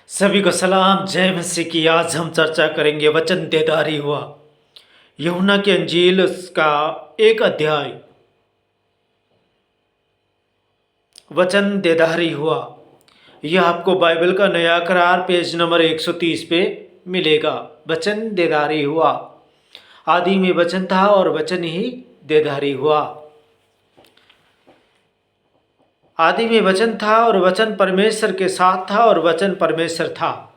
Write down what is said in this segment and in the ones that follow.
सभी को सलाम। जय मसीह की। आज हम चर्चा करेंगे वचन देदारी हुआ। यूहन्ना की अंजील उसका 1 अध्याय। वचन देदारी हुआ। यह आपको बाइबल का नया करार पेज नंबर 130 पे मिलेगा। वचन देदारी हुआ। आदि में वचन था और वचन ही देदारी हुआ। आदि में वचन था और वचन परमेश्वर के साथ था और वचन परमेश्वर था।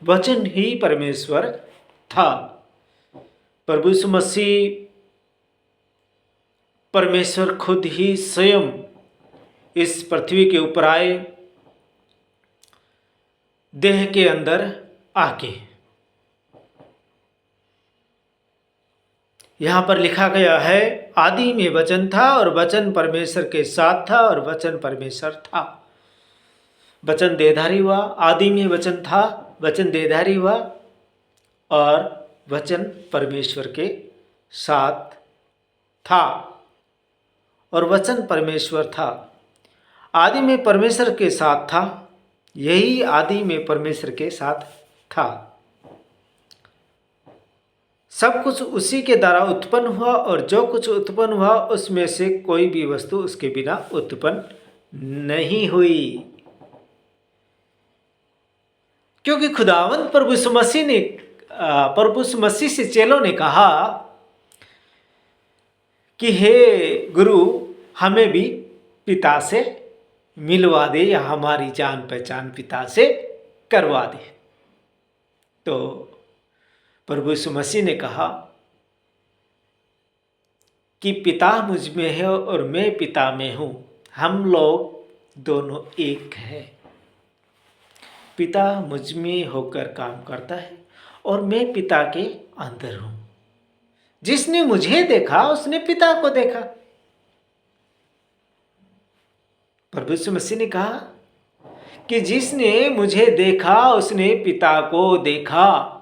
वचन ही परमेश्वर था। प्रभु यीशु मसीह परमेश्वर खुद ही स्वयं इस पृथ्वी के ऊपर आए, देह के अंदर आके। यहाँ पर लिखा गया है, आदि में वचन था और वचन परमेश्वर के साथ था और वचन परमेश्वर था। वचन देहधारी हुआ। आदि में वचन था, वचन देहधारी हुआ और वचन परमेश्वर के साथ था और वचन परमेश्वर था। आदि में परमेश्वर के साथ था, यही आदि में परमेश्वर के साथ था। सब कुछ उसी के द्वारा उत्पन्न हुआ और जो कुछ उत्पन्न हुआ उसमें से कोई भी वस्तु उसके बिना उत्पन्न नहीं हुई। क्योंकि खुदावंद प्रभु यीशु मसीह से चेलों ने कहा कि हे गुरु, हमें भी पिता से मिलवा दे या हमारी जान पहचान पिता से करवा दे। तो प्रभु यीशु मसीह ने कहा कि पिता मुझ में है और मैं पिता में हूँ, हम लोग दोनों एक हैं। पिता मुझ में होकर काम करता है और मैं पिता के अंदर हूँ। जिसने मुझे देखा उसने पिता को देखा। प्रभु यीशु मसीह ने कहा कि जिसने मुझे देखा उसने पिता को देखा,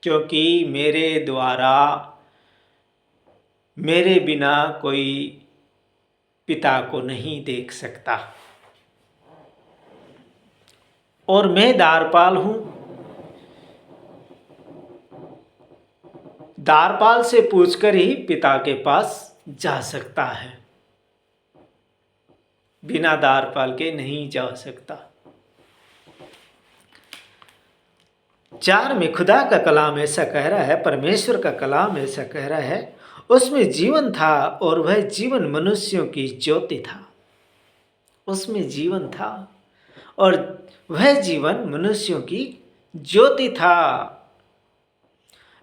क्योंकि मेरे द्वारा, मेरे बिना कोई पिता को नहीं देख सकता। और मैं द्वारपाल हूं। द्वारपाल से पूछकर ही पिता के पास जा सकता है, बिना द्वारपाल के नहीं जा सकता। 4 में खुदा का कलाम ऐसा कह रहा है, परमेश्वर का कलाम ऐसा कह रहा है, उसमें जीवन था और वह जीवन मनुष्यों की ज्योति था। उसमें जीवन था और वह जीवन मनुष्यों की ज्योति था।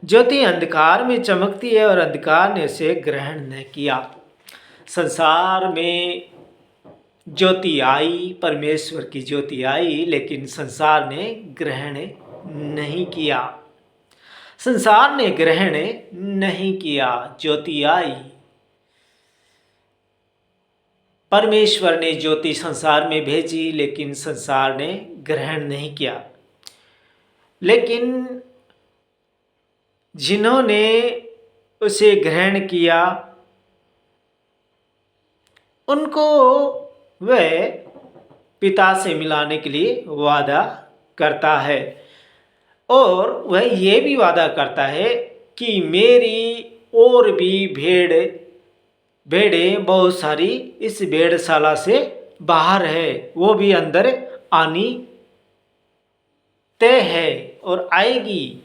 ज्योति अंधकार में चमकती है और अंधकार ने उसे ग्रहण न किया। संसार में ज्योति आई, परमेश्वर की ज्योति आई, लेकिन संसार ने ग्रहण नहीं किया। संसार ने ग्रहण नहीं किया। ज्योति आई, परमेश्वर ने ज्योति संसार में भेजी, लेकिन संसार ने ग्रहण नहीं किया। लेकिन जिन्होंने उसे ग्रहण किया उनको वह पिता से मिलाने के लिए वादा करता है और वह ये भी वादा करता है कि मेरी और भी भेड़ें बहुत सारी इस भेड़शाला से बाहर है, वो भी अंदर आनी तय है और आएगी।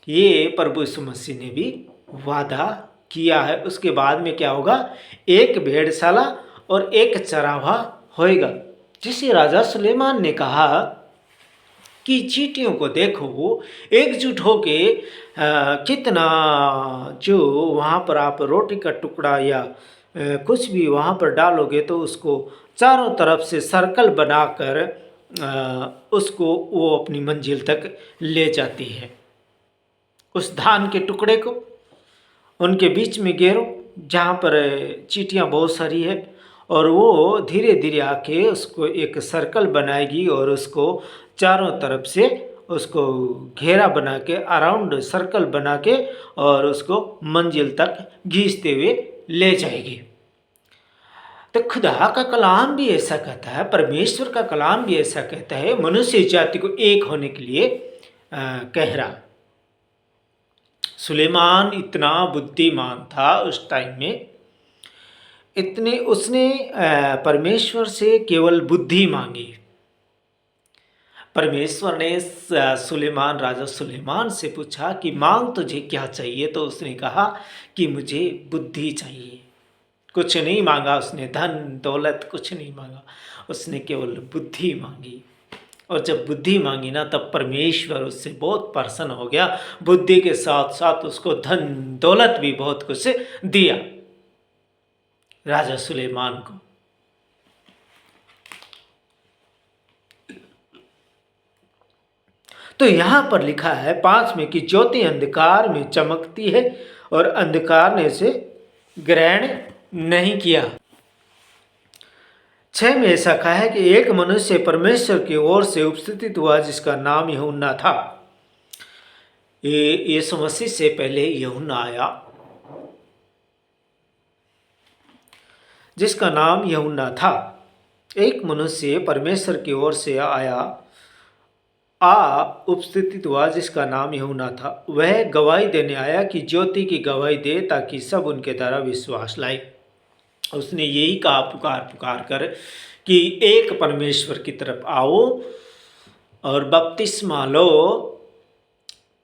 ये प्रभु यीशु मसीह ने भी वादा किया है। उसके बाद में क्या होगा? एक भेड़शाला और एक चरावा होएगा। जिसे राजा सुलेमान ने कहा कि चींटियों को देखो, वो एकजुट होके कितना, जो वहाँ पर आप रोटी का टुकड़ा या कुछ भी वहाँ पर डालोगे तो उसको चारों तरफ से सर्कल बनाकर उसको वो अपनी मंजिल तक ले जाती है। उस धान के टुकड़े को उनके बीच में घेरो जहाँ पर चींटियाँ बहुत सारी है, और वो धीरे धीरे आके उसको एक सर्कल बनाएगी और उसको चारों तरफ से उसको घेरा बना के, अराउंड सर्कल बना के, और उसको मंजिल तक घींचते हुए ले जाएगी। तो खुदा का कलाम भी ऐसा कहता है, परमेश्वर का कलाम भी ऐसा कहता है, मनुष्य जाति को एक होने के लिए कह रहा। सुलेमान इतना बुद्धिमान था उस टाइम में, इतने उसने परमेश्वर से केवल बुद्धि मांगी। परमेश्वर ने सुलेमान, राजा सुलेमान से पूछा कि मांग तुझे क्या चाहिए, तो उसने कहा कि मुझे बुद्धि चाहिए। कुछ नहीं मांगा उसने, धन दौलत कुछ नहीं मांगा, उसने केवल बुद्धि मांगी। और जब बुद्धि मांगी ना, तब परमेश्वर उससे बहुत प्रसन्न हो गया। बुद्धि के साथ साथ उसको धन दौलत भी बहुत कुछ दिया राजा सुलेमान को। तो यहाँ पर लिखा है 5 में कि ज्योति अंधकार में चमकती है और अंधकार ने इसे ग्रहण नहीं किया। 6 में ऐसा कहा है कि एक मनुष्य परमेश्वर की ओर से उपस्थित हुआ जिसका नाम यूहन्ना था। यीशु मसीह से पहले यूहन्ना आया, जिसका नाम यूहन्ना था। एक मनुष्य परमेश्वर की ओर से आया, उपस्थित हुआ जिसका नाम यूहन्ना था। वह गवाही देने आया कि ज्योति की गवाही दे, ताकि सब उनके द्वारा विश्वास लाए। उसने यही कहा पुकार पुकार कर कि एक परमेश्वर की तरफ आओ और बपतिस्मा लो,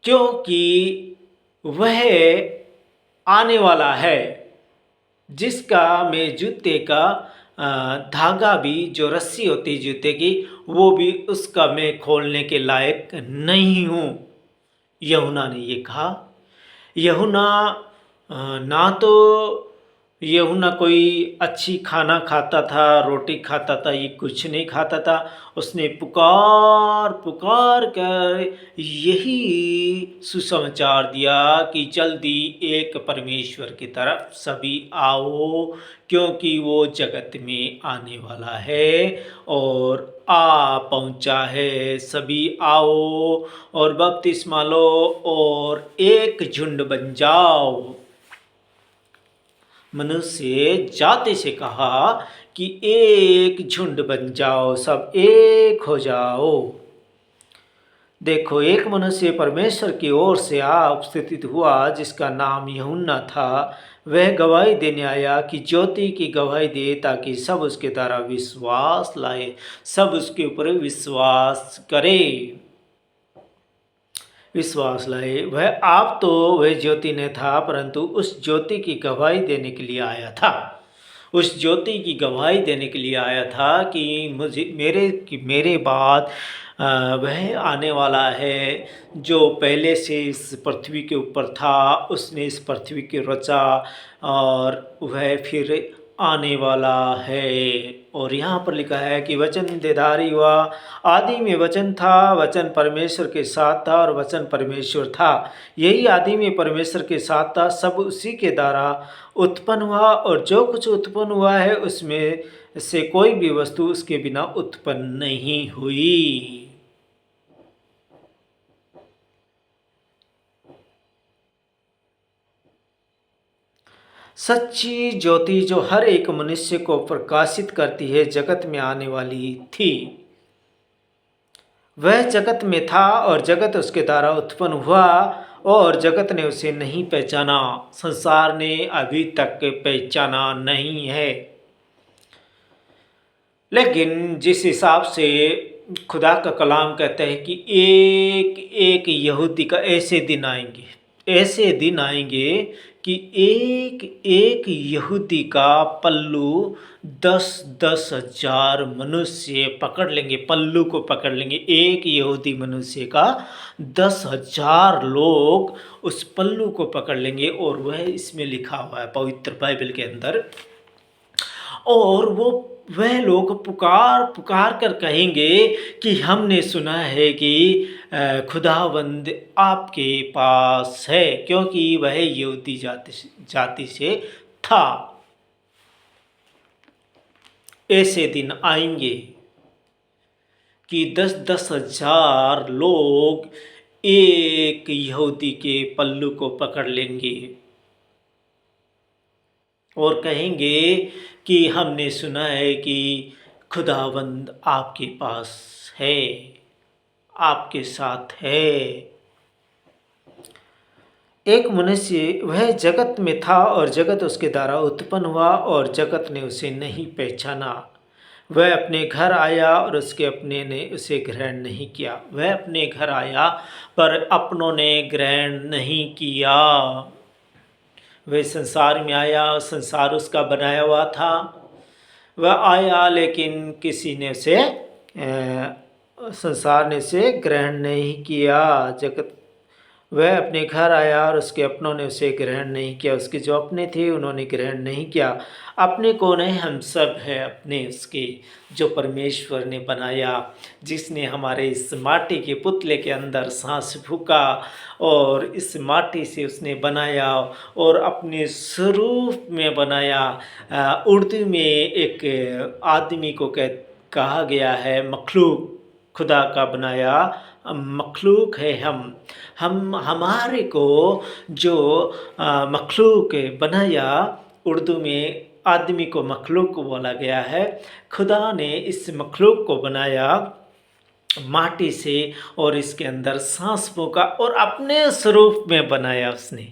क्योंकि वह आने वाला है जिसका मैं जूते का धागा भी, जो रस्सी होती जूते की, वो भी उसका मैं खोलने के लायक नहीं हूँ। यूहन्ना ने ये कहा। यूहन्ना ना तो यूहन्ना कोई अच्छी खाना खाता था, रोटी खाता था, ये कुछ नहीं खाता था। उसने पुकार पुकार कर यही सुसमाचार दिया कि जल्दी एक परमेश्वर की तरफ सभी आओ, क्योंकि वो जगत में आने वाला है और आ पहुंचा है। सभी आओ और बपतिस्मा लो और एक झुंड बन जाओ। मनुष्य जाति से कहा कि एक झुंड बन जाओ, सब एक हो जाओ। देखो, एक मनुष्य परमेश्वर की ओर से उपस्थित हुआ जिसका नाम यूहन्ना था। वह गवाही देने आया कि ज्योति की गवाही दे, ताकि सब उसके द्वारा विश्वास लाए, सब उसके ऊपर विश्वास करे, विश्वास लाए। वह ज्योति ने था, परंतु उस ज्योति की गवाही देने के लिए आया था। उस ज्योति की गवाही देने के लिए आया था कि मेरे बाद वह आने वाला है जो पहले से इस पृथ्वी के ऊपर था। उसने इस पृथ्वी को रचा और वह फिर आने वाला है। और यहाँ पर लिखा है कि वचन देहधारी हुआ, आदि में वचन था, वचन परमेश्वर के साथ था और वचन परमेश्वर था। यही आदि में परमेश्वर के साथ था, सब उसी के द्वारा उत्पन्न हुआ और जो कुछ उत्पन्न हुआ है उसमें से कोई भी वस्तु उसके बिना उत्पन्न नहीं हुई। सच्ची ज्योति जो हर एक मनुष्य को प्रकाशित करती है, जगत में आने वाली थी। वह जगत में था और जगत उसके द्वारा उत्पन्न हुआ और जगत ने उसे नहीं पहचाना, संसार ने अभी तक पहचाना नहीं है। लेकिन जिस हिसाब से खुदा का कलाम कहता है कि एक एक यहूदी का ऐसे दिन आएंगे कि एक एक यहूदी का पल्लू 10-10 हजार मनुष्य पकड़ लेंगे, पल्लू को पकड़ लेंगे। एक यहूदी मनुष्य का 10,000 लोग उस पल्लू को पकड़ लेंगे। और वह इसमें लिखा हुआ है पवित्र बाइबल के अंदर। और वह लोग पुकार पुकार कर कहेंगे कि हमने सुना है कि खुदावंद आपके पास है, क्योंकि वह यहूदी जाति से था। ऐसे दिन आएंगे कि 10-10 हजार लोग एक यहूदी के पल्लू को पकड़ लेंगे। और कहेंगे कि हमने सुना है कि खुदावंद आपके पास है, आपके साथ है। एक मनुष्य वह जगत में था और जगत उसके द्वारा उत्पन्न हुआ और जगत ने उसे नहीं पहचाना। वह अपने घर आया और उसके अपने ने उसे ग्रहण नहीं किया। वह अपने घर आया पर अपनों ने ग्रहण नहीं किया। वह संसार में आया, संसार उसका बनाया हुआ था। वह आया लेकिन किसी ने उसे संसार ने उसे ग्रहण नहीं किया। जगत वह अपने घर आया और उसके अपनों ने उसे ग्रहण नहीं किया। उसके जो अपने थे उन्होंने ग्रहण नहीं किया। अपने कौन है? हम सब हैं अपने उसके, जो परमेश्वर ने बनाया, जिसने हमारे इस माटी के पुतले के अंदर सांस फूका और इस माटी से उसने बनाया और अपने स्वरूप में बनाया। उर्दू में एक आदमी को कहा गया है मखलूक, खुदा का बनाया मखलूक है हम हमारे को जो मखलूक बनाया, उर्दू में आदमी को मखलूक बोला गया है। खुदा ने इस मखलूक को बनाया माटी से और इसके अंदर सांस फूंका और अपने स्वरूप में बनाया उसने।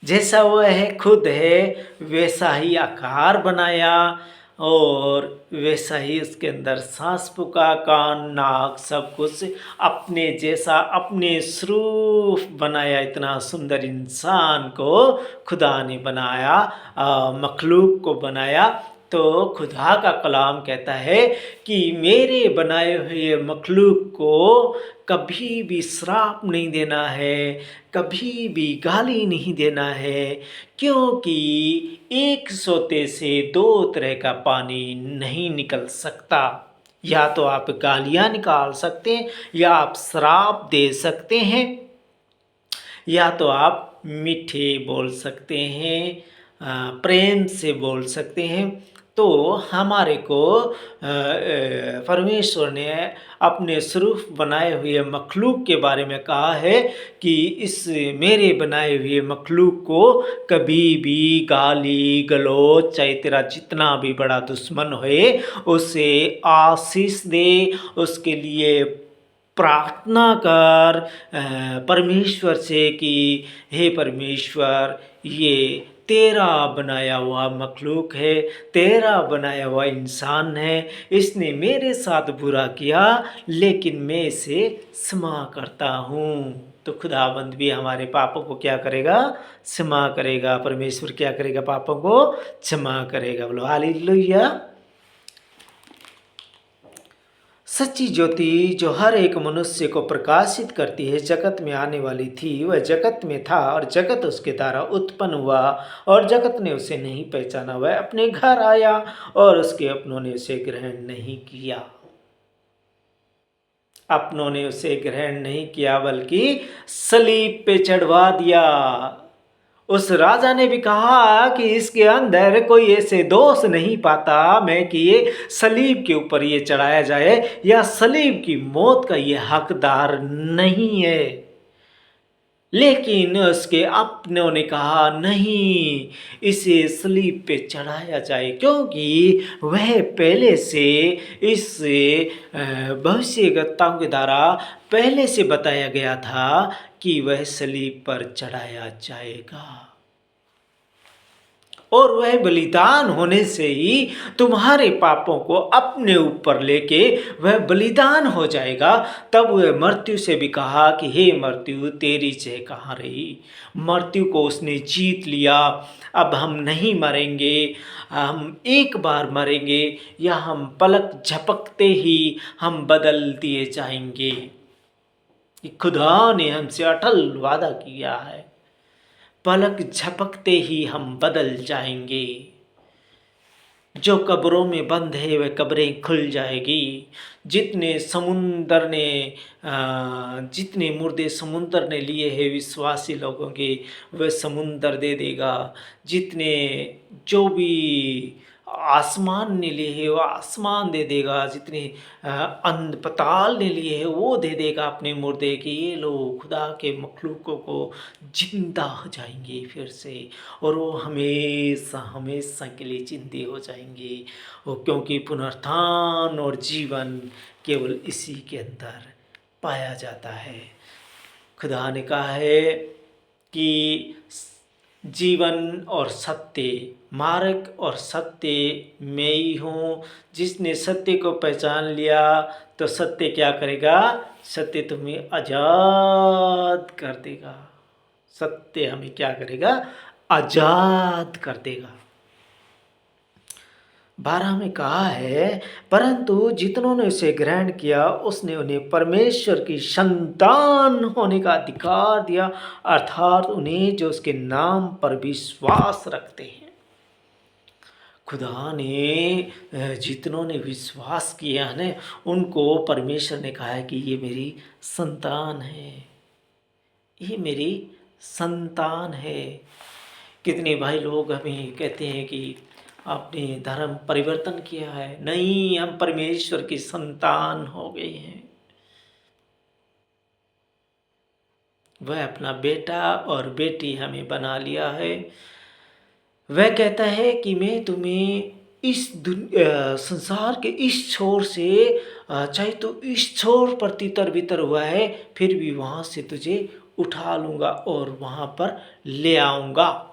जैसा वह है खुद है वैसा ही आकार बनाया और वैसा ही उसके अंदर सांस फूंका, कान नाक सब कुछ अपने जैसा अपने स्वरूप बनाया। इतना सुंदर इंसान को खुदा ने बनाया, मखलूक को बनाया। तो खुदा का कलाम कहता है कि मेरे बनाए हुए मखलूक को कभी भी श्राप नहीं देना है, कभी भी गाली नहीं देना है, क्योंकि एक सोते से दो तरह का पानी नहीं निकल सकता। या तो आप गालियाँ निकाल सकते हैं, या आप श्राप दे सकते हैं, या तो आप मीठे बोल सकते हैं, प्रेम से बोल सकते हैं। तो हमारे को परमेश्वर ने अपने स्वरूप बनाए हुए मखलूक के बारे में कहा है कि इस मेरे बनाए हुए मखलूक को कभी भी गाली गलौज, चाहे तेरा जितना भी बड़ा दुश्मन होए, उसे आशीष दे, उसके लिए प्रार्थना कर परमेश्वर से कि हे परमेश्वर, ये तेरा बनाया हुआ मखलूक है, तेरा बनाया हुआ इंसान है, इसने मेरे साथ बुरा किया लेकिन मैं इसे क्षमा करता हूँ। तो खुदाबंद भी हमारे पापों को क्या करेगा? क्षमा करेगा। परमेश्वर क्या करेगा? पापों को क्षमा करेगा। बोलो हालेलुया। सच्ची ज्योति जो हर एक मनुष्य को प्रकाशित करती है जगत में आने वाली थी। वह जगत में था और जगत उसके द्वारा उत्पन्न हुआ और जगत ने उसे नहीं पहचाना। वह अपने घर आया और उसके अपनों ने उसे ग्रहण नहीं किया। अपनों ने उसे ग्रहण नहीं किया बल्कि सलीब पे चढ़वा दिया। उस राजा ने भी कहा कि इसके अंदर कोई ऐसे दोष नहीं पाता मैं कि ये सलीब के ऊपर ये चढ़ाया जाए, या सलीब की मौत का ये हकदार नहीं है। लेकिन उसके अपनों ने कहा नहीं, इसे सलीब पे चढ़ाया जाए, क्योंकि वह पहले से इस भविष्यवक्ताओं के द्वारा पहले से बताया गया था कि वह सलीब पर चढ़ाया जाएगा और वह बलिदान होने से ही तुम्हारे पापों को अपने ऊपर लेके वह बलिदान हो जाएगा। तब वह मृत्यु से भी कहा कि हे मृत्यु, तेरी जय कहाँ रही? मृत्यु को उसने जीत लिया। अब हम नहीं मरेंगे, हम एक बार मरेंगे या हम पलक झपकते ही हम बदल दिए जाएंगे। खुदा ने हमसे अटल वादा किया है, पलक झपकते ही हम बदल जाएंगे। जो कब्रों में बंद है वह कब्रें खुल जाएगी। जितने समुंदर ने जितने मुर्दे समुंदर ने लिए हैं विश्वासी लोगों के, वह समुंदर दे देगा। जितने जो भी आसमान ने लिए है वो आसमान दे देगा, जितने अंध पताल ने लिए है वो दे देगा अपने मुर्दे कि ये लोग खुदा के मखलूकों को जिंदा हो जाएंगे फिर से, और वो हमेशा हमेशा के लिए जिंदे हो जाएंगे। वो क्योंकि पुनरुत्थान और जीवन केवल इसी के अंदर पाया जाता है। खुदा ने कहा है कि जीवन और सत्य, मार्ग और सत्य मैं ही हूँ। जिसने सत्य को पहचान लिया तो सत्य क्या करेगा? सत्य तुम्हें आज़ाद कर देगा। सत्य हमें क्या करेगा? आज़ाद कर देगा। 12 में कहा है, परंतु जितनों ने उसे ग्रहण किया उसने उन्हें परमेश्वर की संतान होने का अधिकार दिया, अर्थात उन्हें जो उसके नाम पर विश्वास रखते हैं। खुदा ने जितनों ने विश्वास किया है उनको परमेश्वर ने कहा है कि ये मेरी संतान है, ये मेरी संतान है। कितने भाई लोग हमें कहते हैं कि आपने धर्म परिवर्तन किया है। नहीं, हम परमेश्वर की संतान हो गए हैं। वह अपना बेटा और बेटी हमें बना लिया है। वह कहता है कि मैं तुम्हें इस संसार के इस छोर से, चाहे तो इस छोर पर तितर बितर हुआ है, फिर भी वहाँ से तुझे उठा लूँगा और वहाँ पर ले आऊँगा।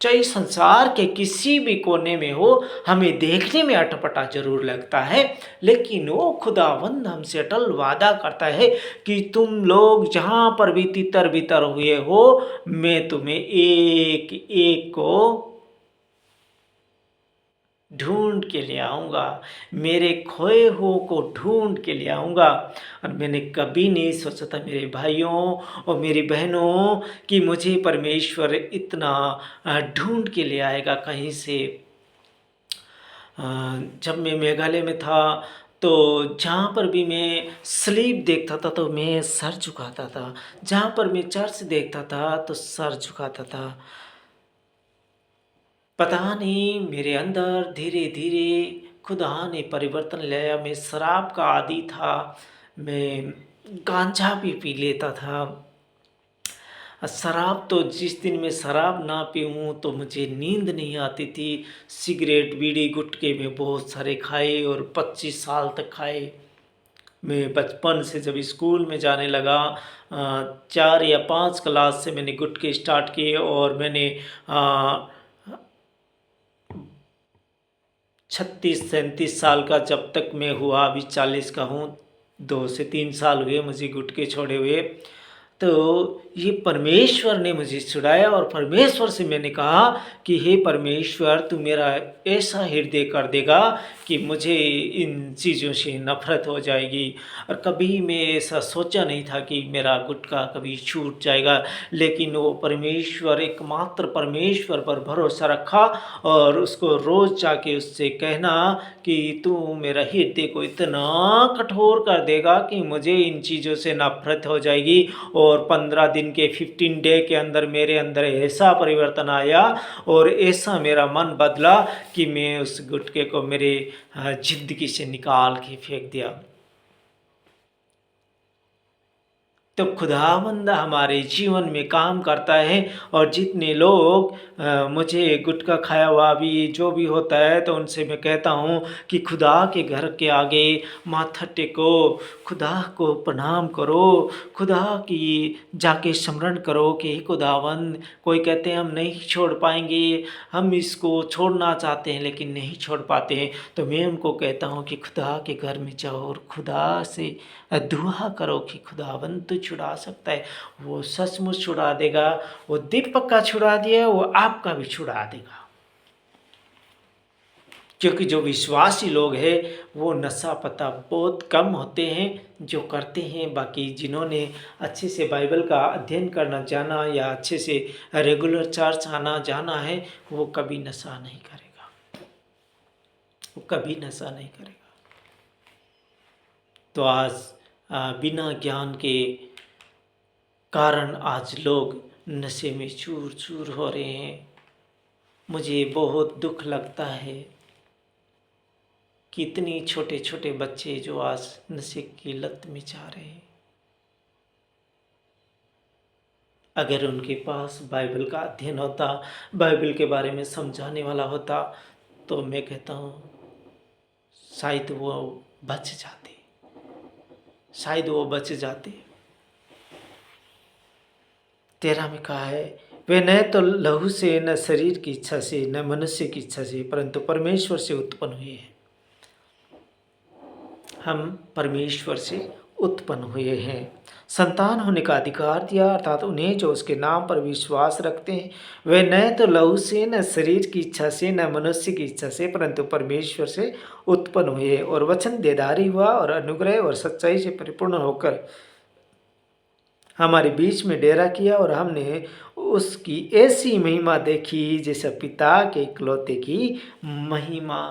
चाहे संसार के किसी भी कोने में हो, हमें देखने में अटपटा जरूर लगता है, लेकिन वो खुदावंद हमसे अटल वादा करता है कि तुम लोग जहाँ पर भी तितर बितर हुए हो, मैं तुम्हें एक एक को ढूंढ के ले आऊँगा, मेरे खोए हुओं को ढूंढ के ले आऊँगा। और मैंने कभी नहीं सोचा था मेरे भाइयों और मेरी बहनों कि मुझे परमेश्वर इतना ढूंढ के ले आएगा कहीं से। जब मैं मेघालय में था तो जहाँ पर भी मैं स्लीप देखता था तो मैं सर झुकाता था, जहाँ पर मैं चर्च देखता था तो सर झुकाता था। पता नहीं मेरे अंदर धीरे धीरे खुदा ने परिवर्तन लाया। मैं शराब का आदी था, मैं गांजा भी पी लेता था। शराब तो जिस दिन मैं शराब ना पीऊँ तो मुझे नींद नहीं आती थी। सिगरेट बीड़ी गुटखे में बहुत सारे खाए और 25 साल तक खाए। मैं बचपन से जब स्कूल में जाने लगा, 4 या 5 क्लास से मैंने गुटखे स्टार्ट किए और मैंने 36-37 साल का जब तक मैं हुआ, अभी 40 का हूँ, 2 से 3 साल हुए मुझे गुटखे छोड़े हुए। तो ये परमेश्वर ने मुझे छुड़ाया और परमेश्वर से मैंने कहा कि हे परमेश्वर, तू मेरा ऐसा हृदय कर देगा कि मुझे इन चीज़ों से नफ़रत हो जाएगी। और कभी मैं ऐसा सोचा नहीं था कि मेरा गुटखा कभी छूट जाएगा, लेकिन वो परमेश्वर, एकमात्र परमेश्वर पर भरोसा रखा और उसको रोज़ जाके उससे कहना कि तू मेरा हृदय को इतना कठोर कर देगा कि मुझे इन चीज़ों से नफ़रत हो जाएगी। और 15 दिन के 15 डे के अंदर मेरे अंदर ऐसा परिवर्तन आया और ऐसा मेरा मन बदला कि मैं उस गुटखे को मेरे ज़िंदगी से निकाल के फेंक दिया। तो खुदावंद हमारे जीवन में काम करता है। और जितने लोग मुझे गुटखा खाया हुआ भी जो भी होता है तो उनसे मैं कहता हूँ कि खुदा के घर के आगे माथा टेको, खुदा को प्रणाम करो, खुदा की जाके स्मरण करो कि खुदावंद, कोई कहते हैं हम नहीं छोड़ पाएंगे, हम इसको छोड़ना चाहते हैं लेकिन नहीं छोड़ पाते हैं। तो मैं उनको कहता हूँ कि खुदा के घर में जाओ और खुदा से दुआ करो कि खुदावंद तो छुड़ा सकता है, वो सचमुच छुड़ा देगा। वो दीपक का छुड़ा दिया, वो आपका भी छुड़ा देगा। क्योंकि जो विश्वासी लोग हैं वो नशा पता बहुत कम होते हैं जो करते हैं। बाकी जिन्होंने अच्छे से बाइबल का अध्ययन करना जाना या अच्छे से रेगुलर चर्च आना जाना है, वो कभी नशा नहीं करेगा, वो कभी नशा नहीं करेगा। तो आज बिना ज्ञान के कारण आज लोग नशे में चूर चूर हो रहे हैं, मुझे बहुत दुख लगता है कि इतने छोटे छोटे बच्चे जो आज नशे की लत में जा रहे हैं। अगर उनके पास बाइबल का अध्ययन होता, बाइबल के बारे में समझाने वाला होता, तो मैं कहता हूँ शायद वो बच जाते, शायद वो बच जाते। 13 में कहा है, वे न तो लहू से, न शरीर की इच्छा से, न मनुष्य की इच्छा से, परंतु परमेश्वर से उत्पन्न हुए हैं। हम परमेश्वर से उत्पन्न हुए हैं। संतान होने का अधिकार दिया, अर्थात उन्हें जो उसके नाम पर विश्वास रखते हैं वे न तो लहू से, न शरीर की इच्छा से, न मनुष्य की इच्छा से, परंतु परमेश्वर से उत्पन्न हुए। और वचन देदारी हुआ और अनुग्रह और सच्चाई से परिपूर्ण होकर हमारे बीच में डेरा किया, और हमने उसकी ऐसी महिमा देखी जैसे पिता के इकलौते की महिमा।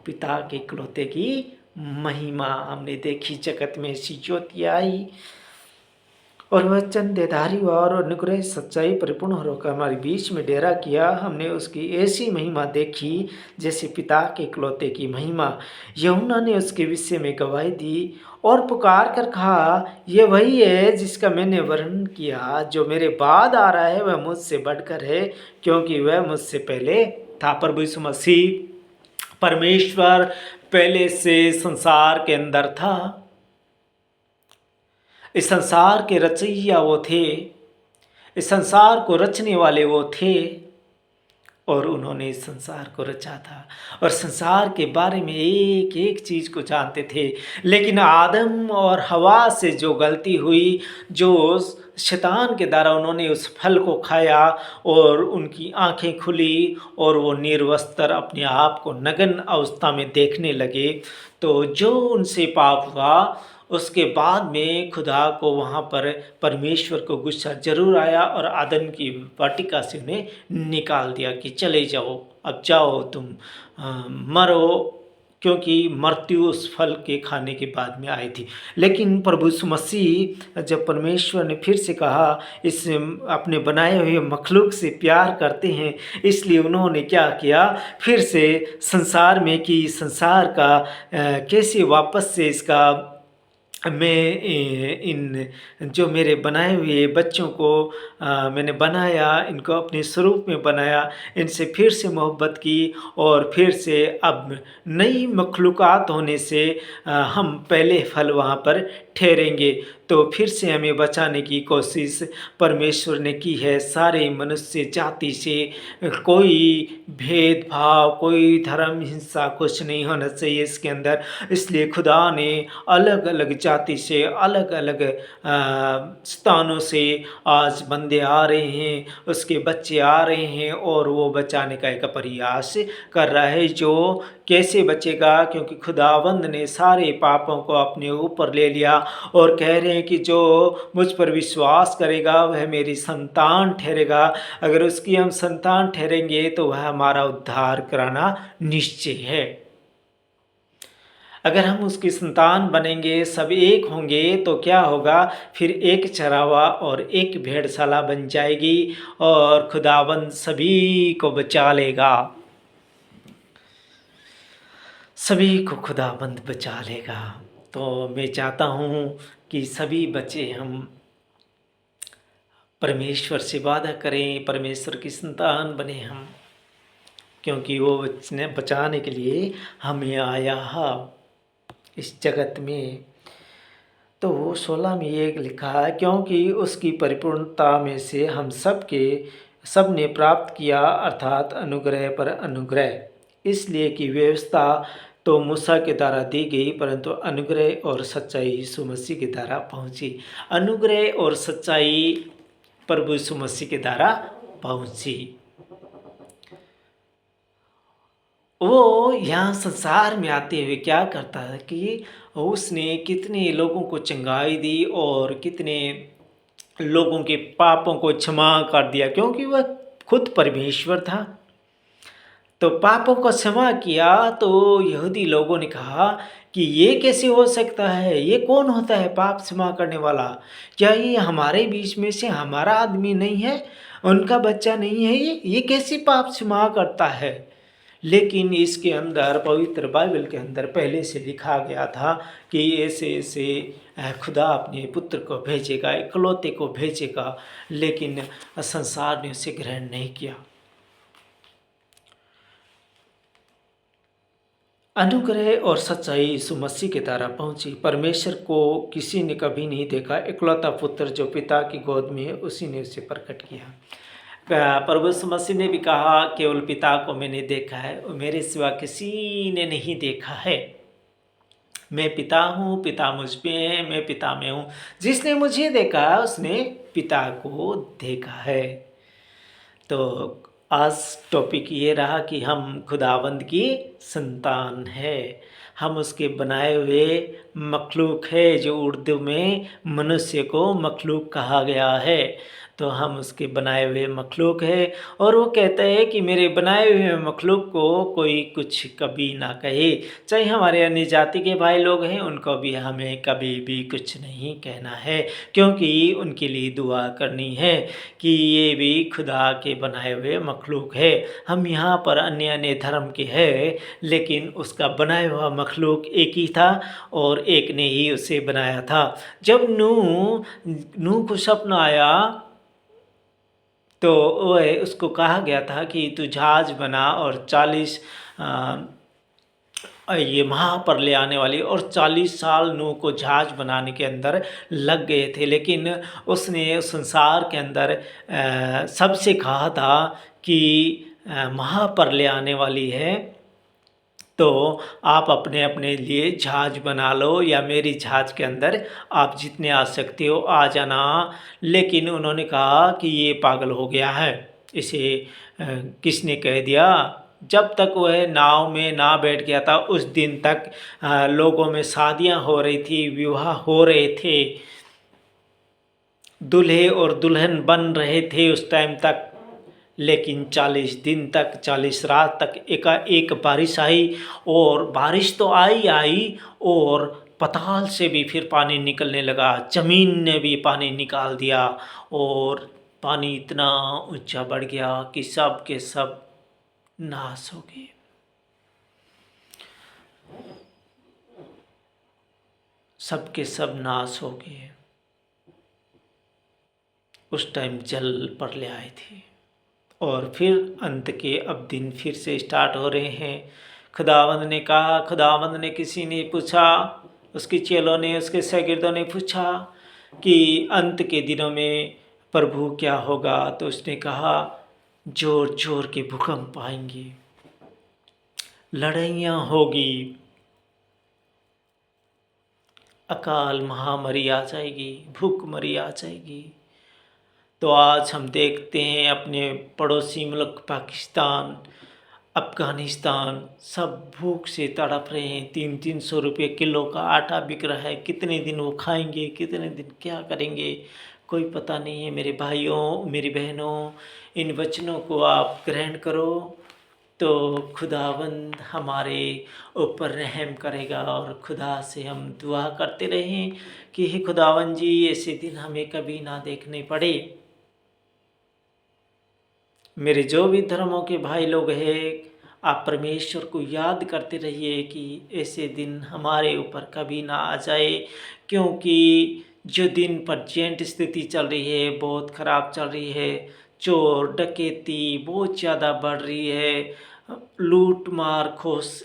पिता के इकलौते की महिमा हमने देखी, जगत में ऐसी ज्योति आई। और वचन देधारी हुआ और अनुग्रह सच्चाई परिपूर्ण होकर हमारे बीच में डेरा किया, हमने उसकी ऐसी महिमा देखी जैसे पिता के इकलौते की महिमा। यूहन्ना ने उसके विषय में गवाही दी और पुकार कर कहा, ये वही है जिसका मैंने वर्णन किया, जो मेरे बाद आ रहा है वह मुझसे बढ़कर है, क्योंकि वह मुझसे पहले था। प्रभु यीशु मसीह परमेश्वर पहले से संसार के अंदर था। इस संसार के रचयिया वो थे, इस संसार को रचने वाले वो थे, और उन्होंने इस संसार को रचा था और संसार के बारे में एक एक चीज़ को जानते थे। लेकिन आदम और हवा से जो गलती हुई, जो शैतान के द्वारा उन्होंने उस फल को खाया और उनकी आंखें खुली और वो निर्वस्त्र अपने आप को नग्न अवस्था में देखने लगे, तो जो उनसे पाप हुआ उसके बाद में खुदा को वहाँ पर परमेश्वर को गुस्सा जरूर आया और आदम की वाटिका से उन्हें निकाल दिया कि चले जाओ, अब जाओ तुम मरो, क्योंकि मृत्यु उस फल के खाने के बाद में आई थी। लेकिन प्रभु यीशु मसीह जब परमेश्वर ने फिर से कहा, इस अपने बनाए हुए मखलूक से प्यार करते हैं, इसलिए उन्होंने क्या किया, फिर से संसार में कि संसार का कैसे वापस से इसका मैं इन जो मेरे बनाए हुए बच्चों को मैंने बनाया, इनको अपने स्वरूप में बनाया, इनसे फिर से मोहब्बत की और फिर से अब नई मखलूक़ात होने से हम पहले फल वहाँ पर ठहरेंगे। तो फिर से हमें बचाने की कोशिश परमेश्वर ने की है। सारे मनुष्य जाति से कोई भेदभाव, कोई धर्म हिंसा कुछ नहीं होना चाहिए इसके अंदर। इसलिए खुदा ने अलग अलग जाति से, अलग अलग स्थानों से आज बंदे आ रहे हैं, उसके बच्चे आ रहे हैं और वो बचाने का एक प्रयास कर रहा है। जो कैसे बचेगा, क्योंकि खुदावंद ने सारे पापों को अपने ऊपर ले लिया और कह रहे हैं कि जो मुझ पर विश्वास करेगा वह मेरी संतान ठहरेगा। अगर उसकी हम संतान ठहरेंगे तो वह हमारा उद्धार कराना निश्चय है। अगर हम उसकी संतान बनेंगे, सब एक होंगे, तो क्या होगा, फिर एक चरावा और एक भेड़शाला बन जाएगी और खुदावंद सभी को बचा लेगा, सभी को खुदाबंद बचा लेगा। तो मैं चाहता हूँ कि सभी बच्चे हम परमेश्वर से वादा करें, परमेश्वर की संतान बने हम, क्योंकि वो बचाने के लिए हमें आया है इस जगत में। तो 16 में ये लिखा है, क्योंकि उसकी परिपूर्णता में से हम सब ने प्राप्त किया, अर्थात अनुग्रह पर अनुग्रह। इसलिए कि व्यवस्था तो मूसा के द्वारा दी गई, परंतु अनुग्रह और सच्चाई यीशु मसीह के द्वारा पहुंची। अनुग्रह और सच्चाई प्रभु यीशु मसीह के द्वारा पहुंची। वो यहाँ संसार में आते हुए क्या करता है कि उसने कितने लोगों को चंगाई दी और कितने लोगों के पापों को क्षमा कर दिया, क्योंकि वह खुद परमेश्वर था। तो पापों को क्षमा किया। तो यहूदी लोगों ने कहा कि ये कैसे हो सकता है, ये कौन होता है पाप क्षमा करने वाला, क्या ये हमारे बीच में से हमारा आदमी नहीं है? उनका बच्चा नहीं है ये कैसी पाप क्षमा करता है। लेकिन इसके अंदर पवित्र बाइबल के अंदर पहले से लिखा गया था कि ऐसे ऐसे खुदा अपने पुत्र को भेजेगा, इकलौते को भेजेगा, लेकिन संसार ने उसे ग्रहण नहीं किया। अनुग्रह और सच्चाई यीशु मसीह के द्वारा पहुंची। परमेश्वर को किसी ने कभी नहीं देखा, इकलौता पुत्र जो पिता की गोद में है उसी ने उसे प्रकट किया। प्रभु यीशु मसीह ने भी कहा, केवल पिता को मैंने देखा है और मेरे सिवा किसी ने नहीं देखा है। मैं पिता हूँ, पिता मुझ में है, मैं पिता में हूँ। जिसने मुझे देखा उसने पिता को देखा है। तो आज टॉपिक ये रहा कि हम खुदावंद की संतान है, हम उसके बनाए हुए मखलूक है। जो उर्दू में मनुष्य को मखलूक कहा गया है, तो हम उसके बनाए हुए मखलूक है। और वो कहता है कि मेरे बनाए हुए मखलूक को कोई कुछ कभी ना कहे। चाहे हमारे अन्य जाति के भाई लोग हैं, उनको भी हमें कभी भी कुछ नहीं कहना है, क्योंकि उनके लिए दुआ करनी है कि ये भी खुदा के बनाए हुए मखलूक है। हम यहाँ पर अन्य अन्य धर्म के हैं, लेकिन उसका बनाया हुआ मखलूक एक ही था और एक ने ही उसे बनाया था। जब नूह को सपना आया तो वह उसको कहा गया था कि तू जहाज बना और 40 ये पर ले आने वाली, और 40 साल नूह को जहाज बनाने के अंदर लग गए थे। लेकिन उसने संसार के अंदर सबसे कहा था कि पर ले आने वाली है, तो आप अपने अपने लिए जहाज बना लो या मेरी जहाज के अंदर आप जितने आ सकते हो आ जाना। लेकिन उन्होंने कहा कि ये पागल हो गया है, इसे किसने कह दिया। जब तक वह नाव में ना बैठ गया था उस दिन तक लोगों में शादियां हो रही थी, विवाह हो रहे थे, दूल्हे और दुल्हन बन रहे थे उस टाइम तक। लेकिन 40 दिन तक, 40 रात तक एक बारिश आई, और बारिश तो आई और पताल से भी फिर पानी निकलने लगा, ज़मीन ने भी पानी निकाल दिया, और पानी इतना ऊंचा बढ़ गया कि सब के सब नाश हो गए। सब के सब नाश हो गए। उस टाइम जल पर ले आए थे। और फिर अंत के अब दिन फिर से स्टार्ट हो रहे हैं। खुदावंद ने कहा, खुदावंद ने किसी ने पूछा, उसके चेलों ने, उसके शागिर्दों ने पूछा कि अंत के दिनों में प्रभु क्या होगा। तो उसने कहा, जोर जोर के भूकंप आएंगे, लड़ाइयाँ होगी, अकाल महामारी आ जाएगी, भूखमरी आ जाएगी। तो आज हम देखते हैं अपने पड़ोसी मुल्क पाकिस्तान, अफ़गानिस्तान, सब भूख से तड़प रहे हैं। 300-300 रुपये किलो का आटा बिक रहा है। कितने दिन वो खाएंगे, कितने दिन क्या करेंगे, कोई पता नहीं है। मेरे भाइयों, मेरी बहनों, इन वचनों को आप ग्रहण करो तो खुदावंद हमारे ऊपर रहम करेगा। और खुदा से हम दुआ करते रहें कि हे खुदावंद जी, ऐसे दिन हमें कभी ना देखने पड़े। मेरे जो भी धर्मों के भाई लोग हैं, आप परमेश्वर को याद करते रहिए कि ऐसे दिन हमारे ऊपर कभी ना आ जाए, क्योंकि जो दिन प्रजेंट स्थिति चल रही है बहुत ख़राब चल रही है। चोर डकैती बहुत ज़्यादा बढ़ रही है, लूट मार खोस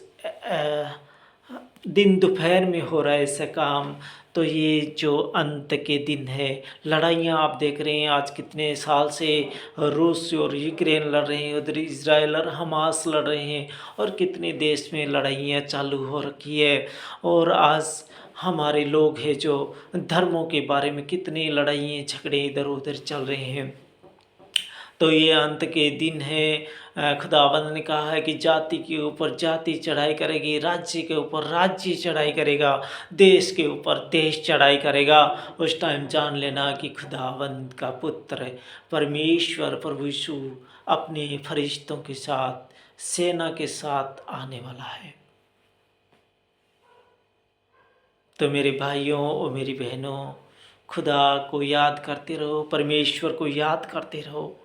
दिन दोपहर में हो रहा है ऐसा काम। तो ये जो अंत के दिन है, लड़ाइयाँ आप देख रहे हैं आज कितने साल से रूस और यूक्रेन लड़ रहे हैं, उधर इज़राइल और हमास लड़ रहे हैं, और कितने देश में लड़ाइयाँ चालू हो रखी है। और आज हमारे लोग हैं जो धर्मों के बारे में कितनी लड़ाइयाँ झगड़े इधर उधर चल रहे हैं। तो ये अंत के दिन है। खुदावंद ने कहा है कि जाति के ऊपर जाति चढ़ाई करेगी, राज्य के ऊपर राज्य चढ़ाई करेगा, देश के ऊपर देश चढ़ाई करेगा। उस टाइम जान लेना कि खुदावंद का पुत्र परमेश्वर प्रभु यीशु अपने फरिश्तों के साथ, सेना के साथ आने वाला है। तो मेरे भाइयों और मेरी बहनों, खुदा को याद करते रहो, परमेश्वर को याद करते रहो।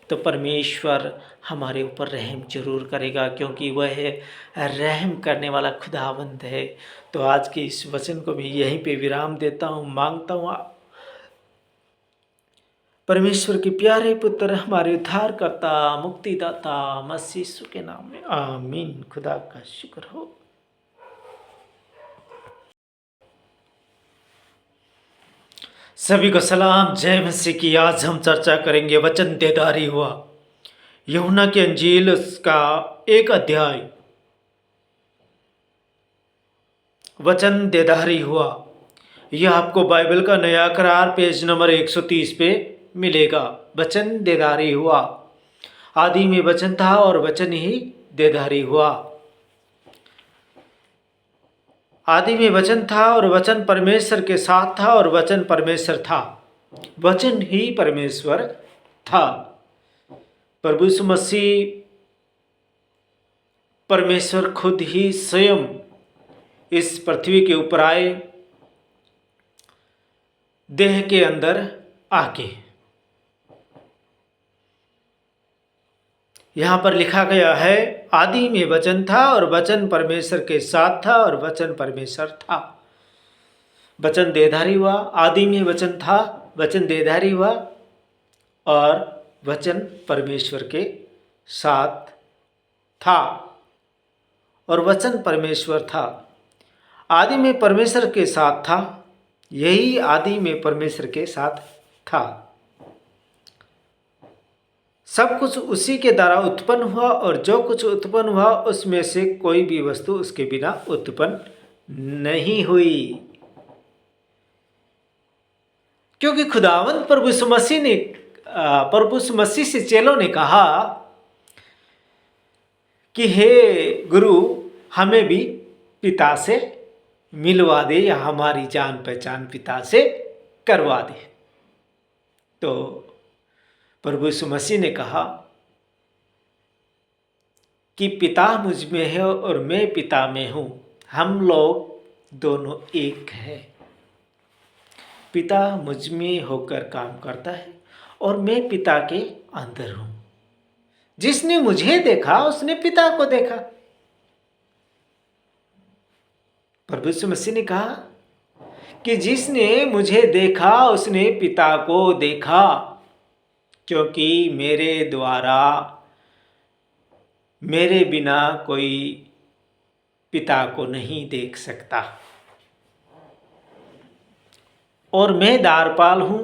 तो परमेश्वर हमारे ऊपर रहम जरूर करेगा, क्योंकि वह रहम करने वाला खुदावंद है। तो आज के इस वचन को भी यहीं पे विराम देता हूँ। मांगता हूँ परमेश्वर के प्यारे पुत्र, हमारे उद्धारकर्ता, मुक्तिदाता मसीह यीशु के नाम में आमीन। खुदा का शुक्र हो। सभी को सलाम, जय मसीह की। आज हम चर्चा करेंगे वचन देदारी हुआ, यूहन्ना की अंजील उसका 1 अध्याय। वचन देदारी हुआ, यह आपको बाइबल का नया करार पेज नंबर 130 पे मिलेगा। वचन देदारी हुआ, आदि में वचन था और वचन ही देदारी हुआ। आदि में वचन था और वचन परमेश्वर के साथ था और वचन परमेश्वर था। वचन ही परमेश्वर था। प्रभु यीशु मसीह परमेश्वर खुद ही स्वयं इस पृथ्वी के ऊपर आए, देह के अंदर आके। यहाँ पर लिखा गया है, आदि में वचन था और वचन परमेश्वर के साथ था और वचन परमेश्वर था। वचन देहधारी हुआ, आदि में वचन था, वचन देहधारी हुआ और वचन परमेश्वर के साथ था और वचन परमेश्वर था। आदि में परमेश्वर के साथ था, यही आदि में परमेश्वर के साथ था। सब कुछ उसी के द्वारा उत्पन्न हुआ और जो कुछ उत्पन्न हुआ उसमें से कोई भी वस्तु उसके बिना उत्पन्न नहीं हुई। क्योंकि खुदावंद प्रभु यीशु मसीह से चेलों ने कहा कि हे गुरु, हमें भी पिता से मिलवा दे या हमारी जान पहचान पिता से करवा दे। तो प्रभु यीशु मसीह ने कहा कि पिता मुझ में है और मैं पिता में हूँ, हम लोग दोनों एक हैं। पिता मुझ में होकर काम करता है और मैं पिता के अंदर हूँ। जिसने मुझे देखा उसने पिता को देखा। प्रभु यीशु मसीह ने कहा कि जिसने मुझे देखा उसने पिता को देखा, क्योंकि मेरे द्वारा, मेरे बिना कोई पिता को नहीं देख सकता। और मैं द्वारपाल हूं,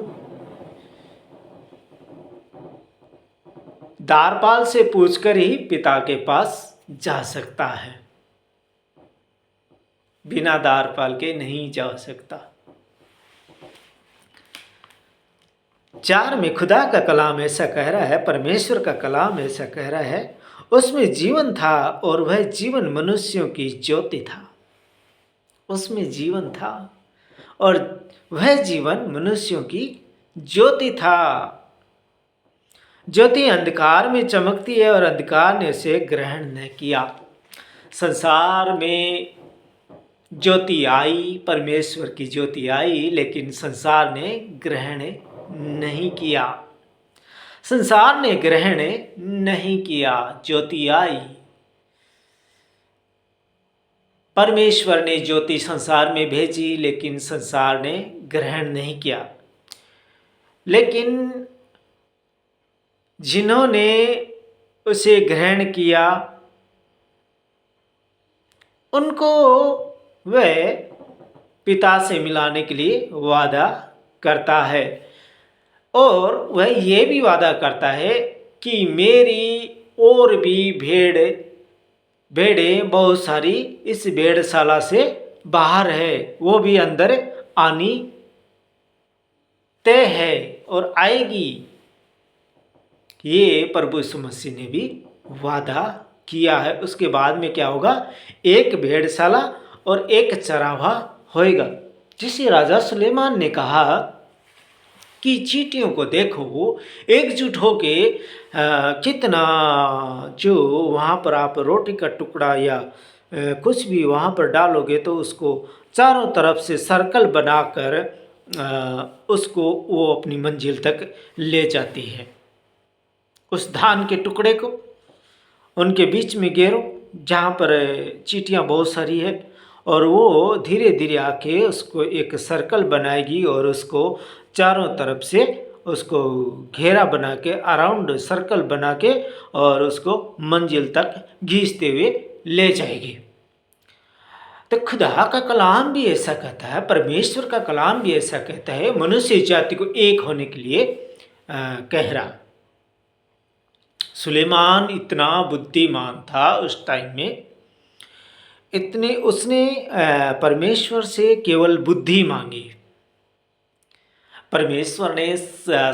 द्वारपाल से पूछकर ही पिता के पास जा सकता है, बिना द्वारपाल के नहीं जा सकता। 4 में खुदा का कलाम ऐसा कह रहा है, परमेश्वर का कलाम ऐसा कह रहा है, उसमें जीवन था और वह जीवन मनुष्यों की ज्योति था। उसमें जीवन था और वह जीवन मनुष्यों की ज्योति था। ज्योति अंधकार में चमकती है और अंधकार ने उसे ग्रहण न किया। संसार में ज्योति आई, परमेश्वर की ज्योति आई, लेकिन संसार ने ग्रहण नहीं किया। संसार ने ग्रहण नहीं किया। ज्योति आई, परमेश्वर ने ज्योति संसार में भेजी, लेकिन संसार ने ग्रहण नहीं किया। लेकिन जिन्होंने उसे ग्रहण किया उनको वह पिता से मिलाने के लिए वादा करता है और वह ये भी वादा करता है कि मेरी और भी भेड़ें बहुत सारी इस भेड़शाला से बाहर है, वो भी अंदर आनी तय है और आएगी। ये प्रभु यीशु मसीह ने भी वादा किया है। उसके बाद में क्या होगा? एक भेड़शाला और एक चरावा होएगा। जिसे राजा सुलेमान ने कहा कि चींटियों को देखो, एकजुट होके कितना जो वहाँ पर आप रोटी का टुकड़ा या कुछ भी वहाँ पर डालोगे तो उसको चारों तरफ से सर्कल बनाकर उसको वो अपनी मंजिल तक ले जाती है। उस धान के टुकड़े को उनके बीच में घेरो जहाँ पर चींटियाँ बहुत सारी है, और वो धीरे धीरे आके उसको एक सर्कल बनाएगी और उसको चारों तरफ से उसको घेरा बना के अराउंड सर्कल बना के और उसको मंजिल तक खींचते हुए ले जाएगी। तो खुदा का कलाम भी ऐसा कहता है, परमेश्वर का कलाम भी ऐसा कहता है, मनुष्य जाति को एक होने के लिए कह रहा। सुलेमान इतना बुद्धिमान था उस टाइम में, इतने उसने परमेश्वर से केवल बुद्धि मांगी। परमेश्वर ने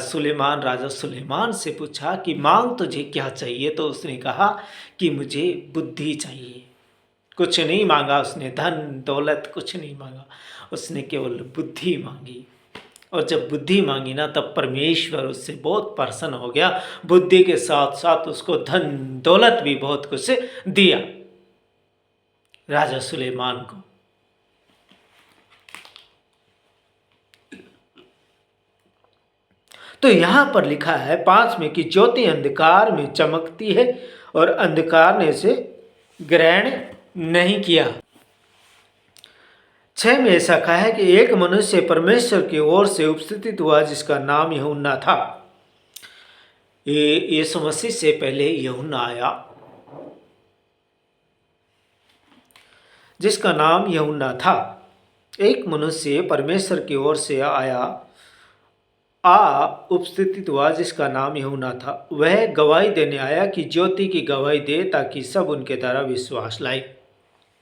सुलेमान राजा सुलेमान से पूछा कि मांग तुझे क्या चाहिए, तो उसने कहा कि मुझे बुद्धि चाहिए। कुछ नहीं मांगा उसने, धन दौलत कुछ नहीं मांगा, उसने केवल बुद्धि मांगी। और जब बुद्धि मांगी ना, तब परमेश्वर उससे बहुत प्रसन्न हो गया। बुद्धि के साथ साथ उसको धन दौलत भी बहुत कुछ दिया राजा सुलेमान को। तो यहाँ पर लिखा है 5 में कि ज्योति अंधकार में चमकती है और अंधकार ने इसे ग्रहण नहीं किया। 6 में ऐसा कहा है कि एक मनुष्य परमेश्वर की ओर से उपस्थित हुआ जिसका नाम यूहन्ना था। यीशु मसीह से पहले यूहन्ना आया जिसका नाम यूहन्ना था। एक मनुष्य परमेश्वर की ओर से आया उपस्थित हुआ जिसका नाम यूहन्ना था। वह गवाही देने आया कि ज्योति की गवाही दे ताकि सब उनके द्वारा विश्वास लाए।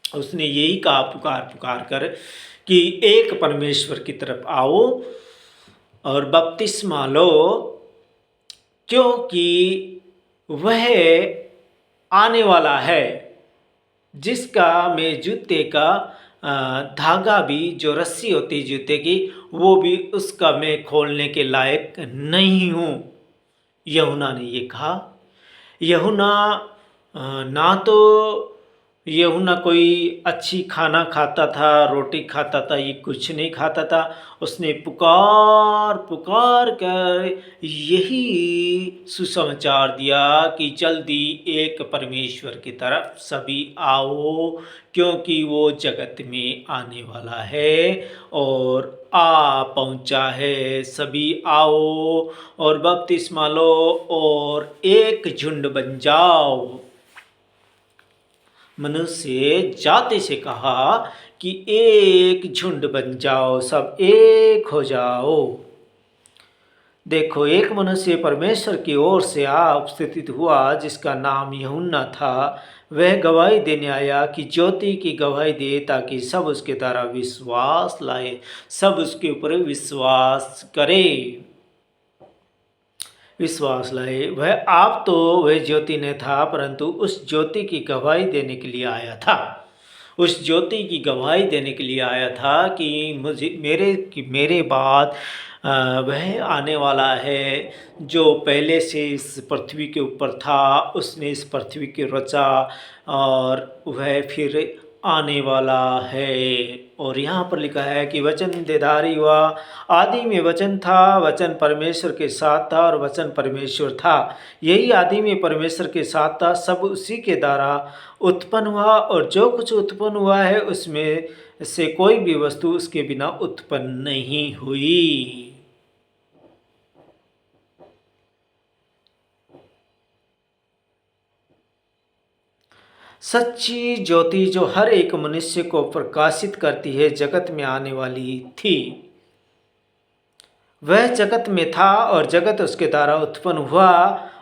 उसने यही कहा पुकार पुकार कर कि एक परमेश्वर की तरफ आओ और बपतिस्मा लो, क्योंकि वह आने वाला है जिसका मैं जूते का धागा भी, जो रस्सी होती जूते की, वो भी उसका मैं खोलने के लायक नहीं हूँ। यूहन्ना ने ये कहा। यूहन्ना ना तो यूहन्ना कोई अच्छी खाना खाता था, रोटी खाता था, ये कुछ नहीं खाता था। उसने पुकार पुकार कर यही सुसमाचार दिया कि जल्दी एक परमेश्वर की तरफ सभी आओ, क्योंकि वो जगत में आने वाला है और आ पहुंचा है। सभी आओ और बपतिस्मा लो और एक झुंड बन जाओ। मनुष्य जाति से कहा कि एक झुंड बन जाओ, सब एक हो जाओ। देखो, एक मनुष्य परमेश्वर की ओर से उपस्थित हुआ जिसका नाम यूहन्ना था। वह गवाही देने आया कि ज्योति की गवाही दे ताकि सब उसके द्वारा विश्वास लाए, सब उसके ऊपर विश्वास करे, विश्वास लाए। वह ज्योति ने था, परंतु उस ज्योति की गवाही देने के लिए आया था। उस ज्योति की गवाही देने के लिए आया था कि मेरे बाद वह आने वाला है जो पहले से इस पृथ्वी के ऊपर था। उसने इस पृथ्वी को रचा और वह फिर आने वाला है। और यहाँ पर लिखा है कि वचन देहधारी हुआ, आदि में वचन था, वचन परमेश्वर के साथ था और वचन परमेश्वर था। यही आदि में परमेश्वर के साथ था, सब उसी के द्वारा उत्पन्न हुआ और जो कुछ उत्पन्न हुआ है उसमें से कोई भी वस्तु उसके बिना उत्पन्न नहीं हुई। सच्ची ज्योति जो हर एक मनुष्य को प्रकाशित करती है जगत में आने वाली थी। वह जगत में था और जगत उसके द्वारा उत्पन्न हुआ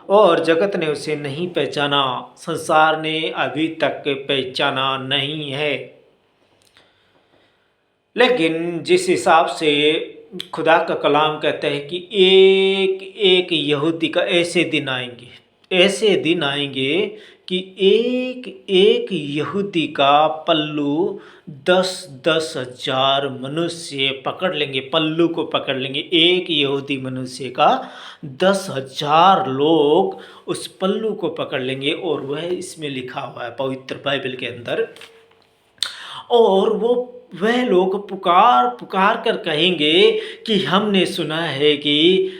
और जगत ने उसे नहीं पहचाना, संसार ने अभी तक पहचाना नहीं है। लेकिन जिस हिसाब से खुदा का कलाम कहता है कि एक एक यहूदी का ऐसे दिन आएंगे कि एक एक यहूदी का पल्लू 10-10 हजार मनुष्य पकड़ लेंगे, पल्लू को पकड़ लेंगे। एक यहूदी मनुष्य का 10,000 लोग उस पल्लू को पकड़ लेंगे। और वह इसमें लिखा हुआ है पवित्र बाइबल के अंदर। और वह लोग पुकार पुकार कर कहेंगे कि हमने सुना है कि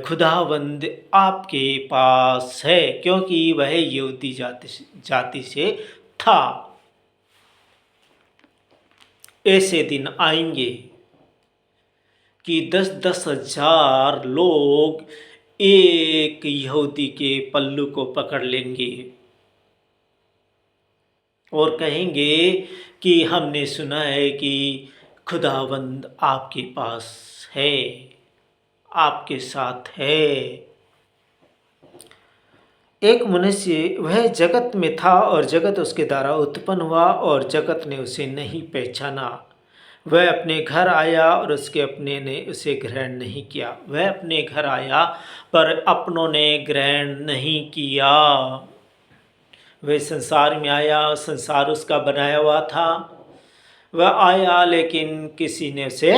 खुदावंद आपके पास है, क्योंकि वह यहूदी जाति से था। ऐसे दिन आएंगे कि 10-10 हजार लोग एक यहूदी के पल्लू को पकड़ लेंगे और कहेंगे कि हमने सुना है कि खुदावंद आपके पास है, आपके साथ है। एक मनुष्य वह जगत में था और जगत उसके द्वारा उत्पन्न हुआ और जगत ने उसे नहीं पहचाना। वह अपने घर आया और उसके अपने ने उसे ग्रहण नहीं किया। वह अपने घर आया पर अपनों ने ग्रहण नहीं किया। वह संसार में आया, संसार उसका बनाया हुआ था। वह आया लेकिन किसी ने उसे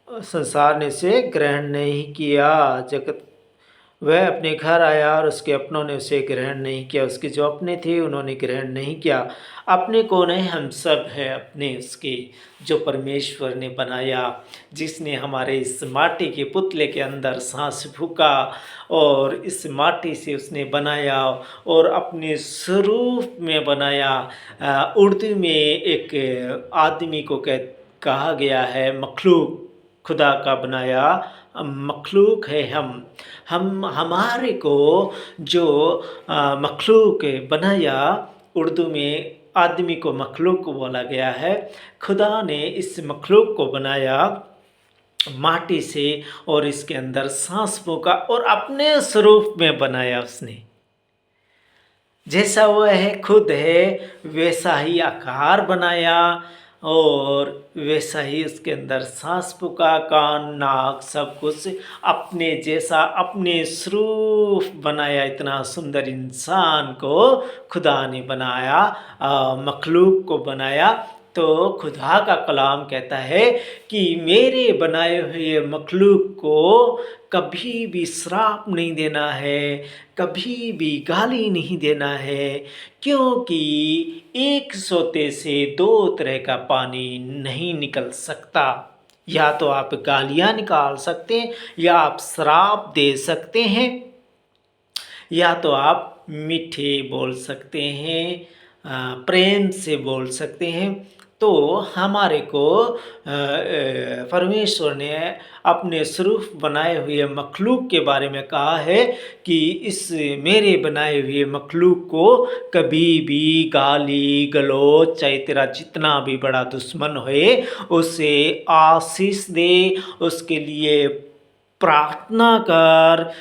संसार ने उसे ग्रहण नहीं किया। जगत वह अपने घर आया और उसके अपनों ने उसे ग्रहण नहीं किया। उसके जो अपने थे उन्होंने ग्रहण नहीं किया। अपने कौन है? हम सब हैं अपने उसके, जो परमेश्वर ने बनाया, जिसने हमारे इस माटी के पुतले के अंदर सांस फूका और इस माटी से उसने बनाया और अपने स्वरूप में बनाया। उर्दू में एक आदमी को कहा गया है मखलूक, खुदा का बनाया मखलूक है हम हमारे को जो मखलूक बनाया, उर्दू में आदमी को मखलूक बोला गया है। खुदा ने इस मखलूक को बनाया माटी से और इसके अंदर सांस फूंका और अपने स्वरूप में बनाया उसने। जैसा वह है खुद है वैसा ही आकार बनाया और वैसा ही उसके अंदर सांस फूंका, कान नाक सब कुछ अपने जैसा अपने स्वरूप बनाया। इतना सुंदर इंसान को खुदा ने बनाया, मखलूक को बनाया। तो खुदा का कलाम कहता है कि मेरे बनाए हुए मखलूक को कभी भी श्राप नहीं देना है, कभी भी गाली नहीं देना है, क्योंकि एक सोते से दो तरह का पानी नहीं निकल सकता। या तो आप गालियाँ निकाल सकते हैं या आप श्राप दे सकते हैं, या तो आप मीठे बोल सकते हैं, प्रेम से बोल सकते हैं। तो हमारे को परमेश्वर ने अपने स्वरूप बनाए हुए मखलूक के बारे में कहा है कि इस मेरे बनाए हुए मखलूक को कभी भी गाली गलौज, चाहे तेरा जितना भी बड़ा दुश्मन होए, उसे आशीष दे, उसके लिए प्रार्थना कर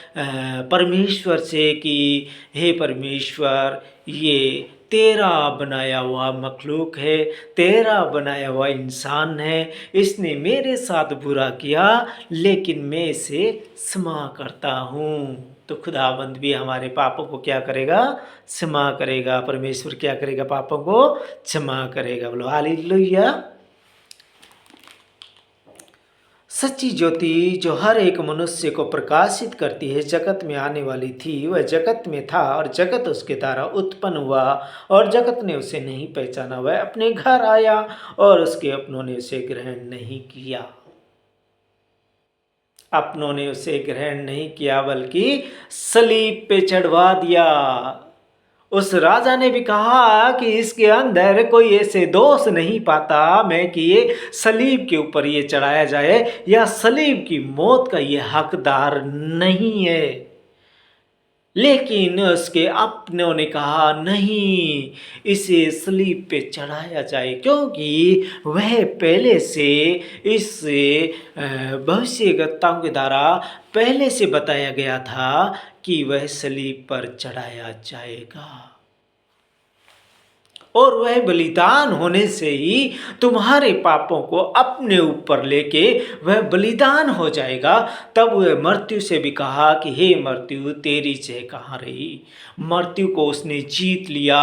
परमेश्वर से कि हे परमेश्वर, ये तेरा बनाया हुआ मखलूक है, तेरा बनाया हुआ इंसान है, इसने मेरे साथ बुरा किया लेकिन मैं इसे क्षमा करता हूँ। तो खुदावंद भी हमारे पापों को क्या करेगा? क्षमा करेगा। परमेश्वर क्या करेगा? पापों को क्षमा करेगा। बोलो हालेलुया। सच्ची ज्योति जो हर एक मनुष्य को प्रकाशित करती है जगत में आने वाली थी। वह जगत में था और जगत उसके द्वारा उत्पन्न हुआ और जगत ने उसे नहीं पहचाना। वह अपने घर आया और उसके अपनों ने उसे ग्रहण नहीं किया। अपनों ने उसे ग्रहण नहीं किया बल्कि सलीब पे चढ़वा दिया। उस राजा ने भी कहा कि इसके अंदर कोई ऐसे दोष नहीं पाता मैं कि ये सलीब के ऊपर ये चढ़ाया जाए, या सलीब की मौत का ये हकदार नहीं है। लेकिन उसके अपनों ने कहा नहीं, इसे सलीब पे चढ़ाया जाए, क्योंकि वह पहले से इस भविष्यवक्ताओं के द्वारा पहले से बताया गया था कि वह सलीब पर चढ़ाया जाएगा और वह बलिदान होने से ही तुम्हारे पापों को अपने ऊपर लेके वह बलिदान हो जाएगा। तब वह मृत्यु से भी कहा कि हे मृत्यु, तेरी जय कहाँ रही? मृत्यु को उसने जीत लिया।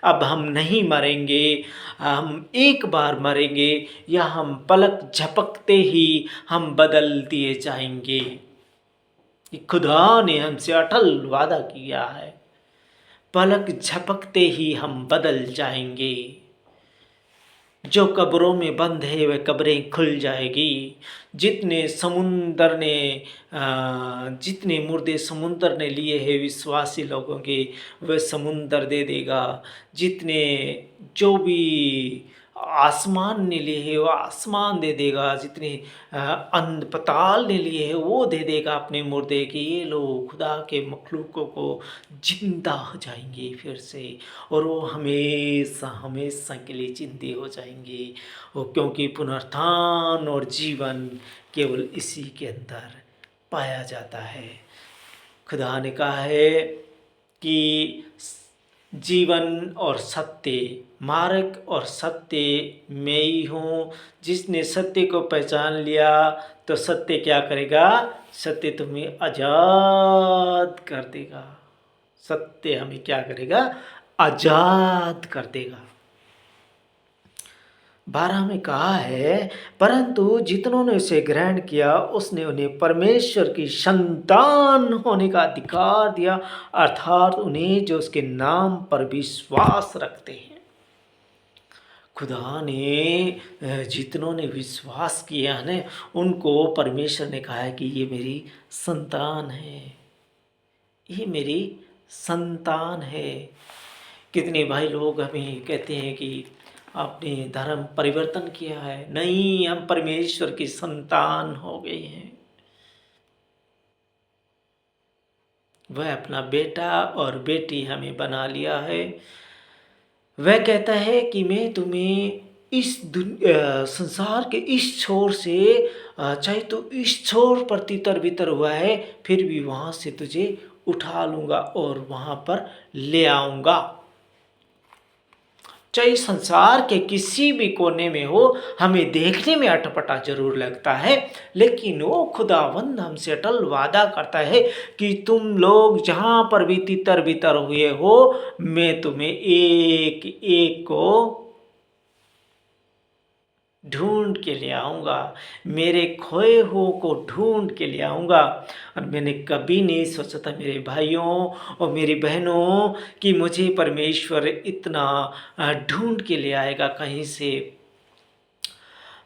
अब हम नहीं मरेंगे, हम एक बार मरेंगे या हम पलक झपकते ही हम बदल दिए जाएंगे। खुदा ने हमसे अटल वादा किया है, पलक झपकते ही हम बदल जाएंगे। जो कब्रों में बंद है वह कब्रें खुल जाएगी। जितने समुंदर ने जितने मुर्दे समुंदर ने लिए हैं विश्वासी लोगों के, वह समुंदर दे देगा। जितने जो भी आसमान ने लिए है वो आसमान दे देगा। जितने अंध पताल ने लिए है वो दे देगा अपने मुर्दे कि ये लोग खुदा के मखलूकों को जिंदा हो जाएंगे फिर से, और वो हमेशा हमेशा के लिए जिंदे हो जाएंगे। वो क्योंकि पुनरुत्थान और जीवन केवल इसी के अंदर पाया जाता है। खुदा ने कहा है कि जीवन और सत्य, मार्ग और सत्य मैं ही हूँ। जिसने सत्य को पहचान लिया तो सत्य क्या करेगा? सत्य तुम्हें आज़ाद कर देगा। सत्य हमें क्या करेगा? आज़ाद कर देगा। 12 में कहा है, परंतु जितनों ने उसे ग्रहण किया उसने उन्हें परमेश्वर की संतान होने का अधिकार दिया, अर्थात उन्हें जो उसके नाम पर विश्वास रखते हैं। खुदा ने जितनों ने विश्वास किया है उनको परमेश्वर ने कहा है कि ये मेरी संतान है, ये मेरी संतान है। कितने भाई लोग हमें कहते हैं कि आपने धर्म परिवर्तन किया है। नहीं, हम परमेश्वर की संतान हो गए हैं। वह अपना बेटा और बेटी हमें बना लिया है। वह कहता है कि मैं तुम्हें इस संसार के इस छोर से चाहे तो इस छोर पर तितर बितर हुआ है फिर भी वहाँ से तुझे उठा लूँगा और वहाँ पर ले आऊँगा। चाहे संसार के किसी भी कोने में हो, हमें देखने में अटपटा जरूर लगता है, लेकिन वो खुदावंद हमसे अटल वादा करता है कि तुम लोग जहाँ पर भी तितर बितर हुए हो, मैं तुम्हें एक एक को ढूंढ के ले आऊँगा, मेरे खोए हुओं को ढूंढ के ले आऊँगा। और मैंने कभी नहीं सोचा था मेरे भाइयों और मेरी बहनों कि मुझे परमेश्वर इतना ढूंढ के ले आएगा कहीं से।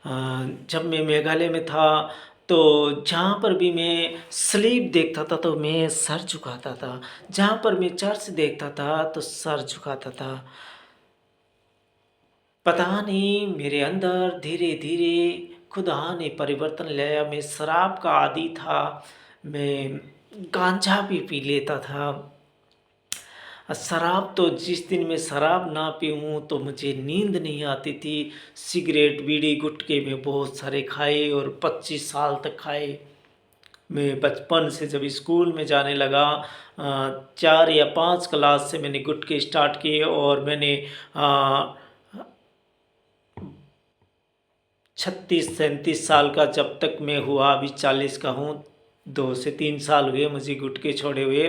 जब मैं मेघालय में था तो जहाँ पर भी मैं स्लीप देखता था तो मैं सर झुकाता था, जहाँ पर मैं चर्च देखता था तो सर झुकाता था। पता नहीं मेरे अंदर धीरे धीरे खुदा ने परिवर्तन लाया। मैं शराब का आदी था, मैं गांजा भी पी लेता था। शराब तो जिस दिन मैं शराब ना पीऊँ तो मुझे नींद नहीं आती थी। सिगरेट बीड़ी गुटखे में बहुत सारे खाए और 25 साल तक खाए। मैं बचपन से जब स्कूल में जाने लगा 4 या 5 क्लास से मैंने गुटखे स्टार्ट किए और मैंने 36-37 साल का जब तक मैं हुआ, अभी 40 का हूँ, 2 से 3 साल हुए मुझे गुटखे छोड़े हुए।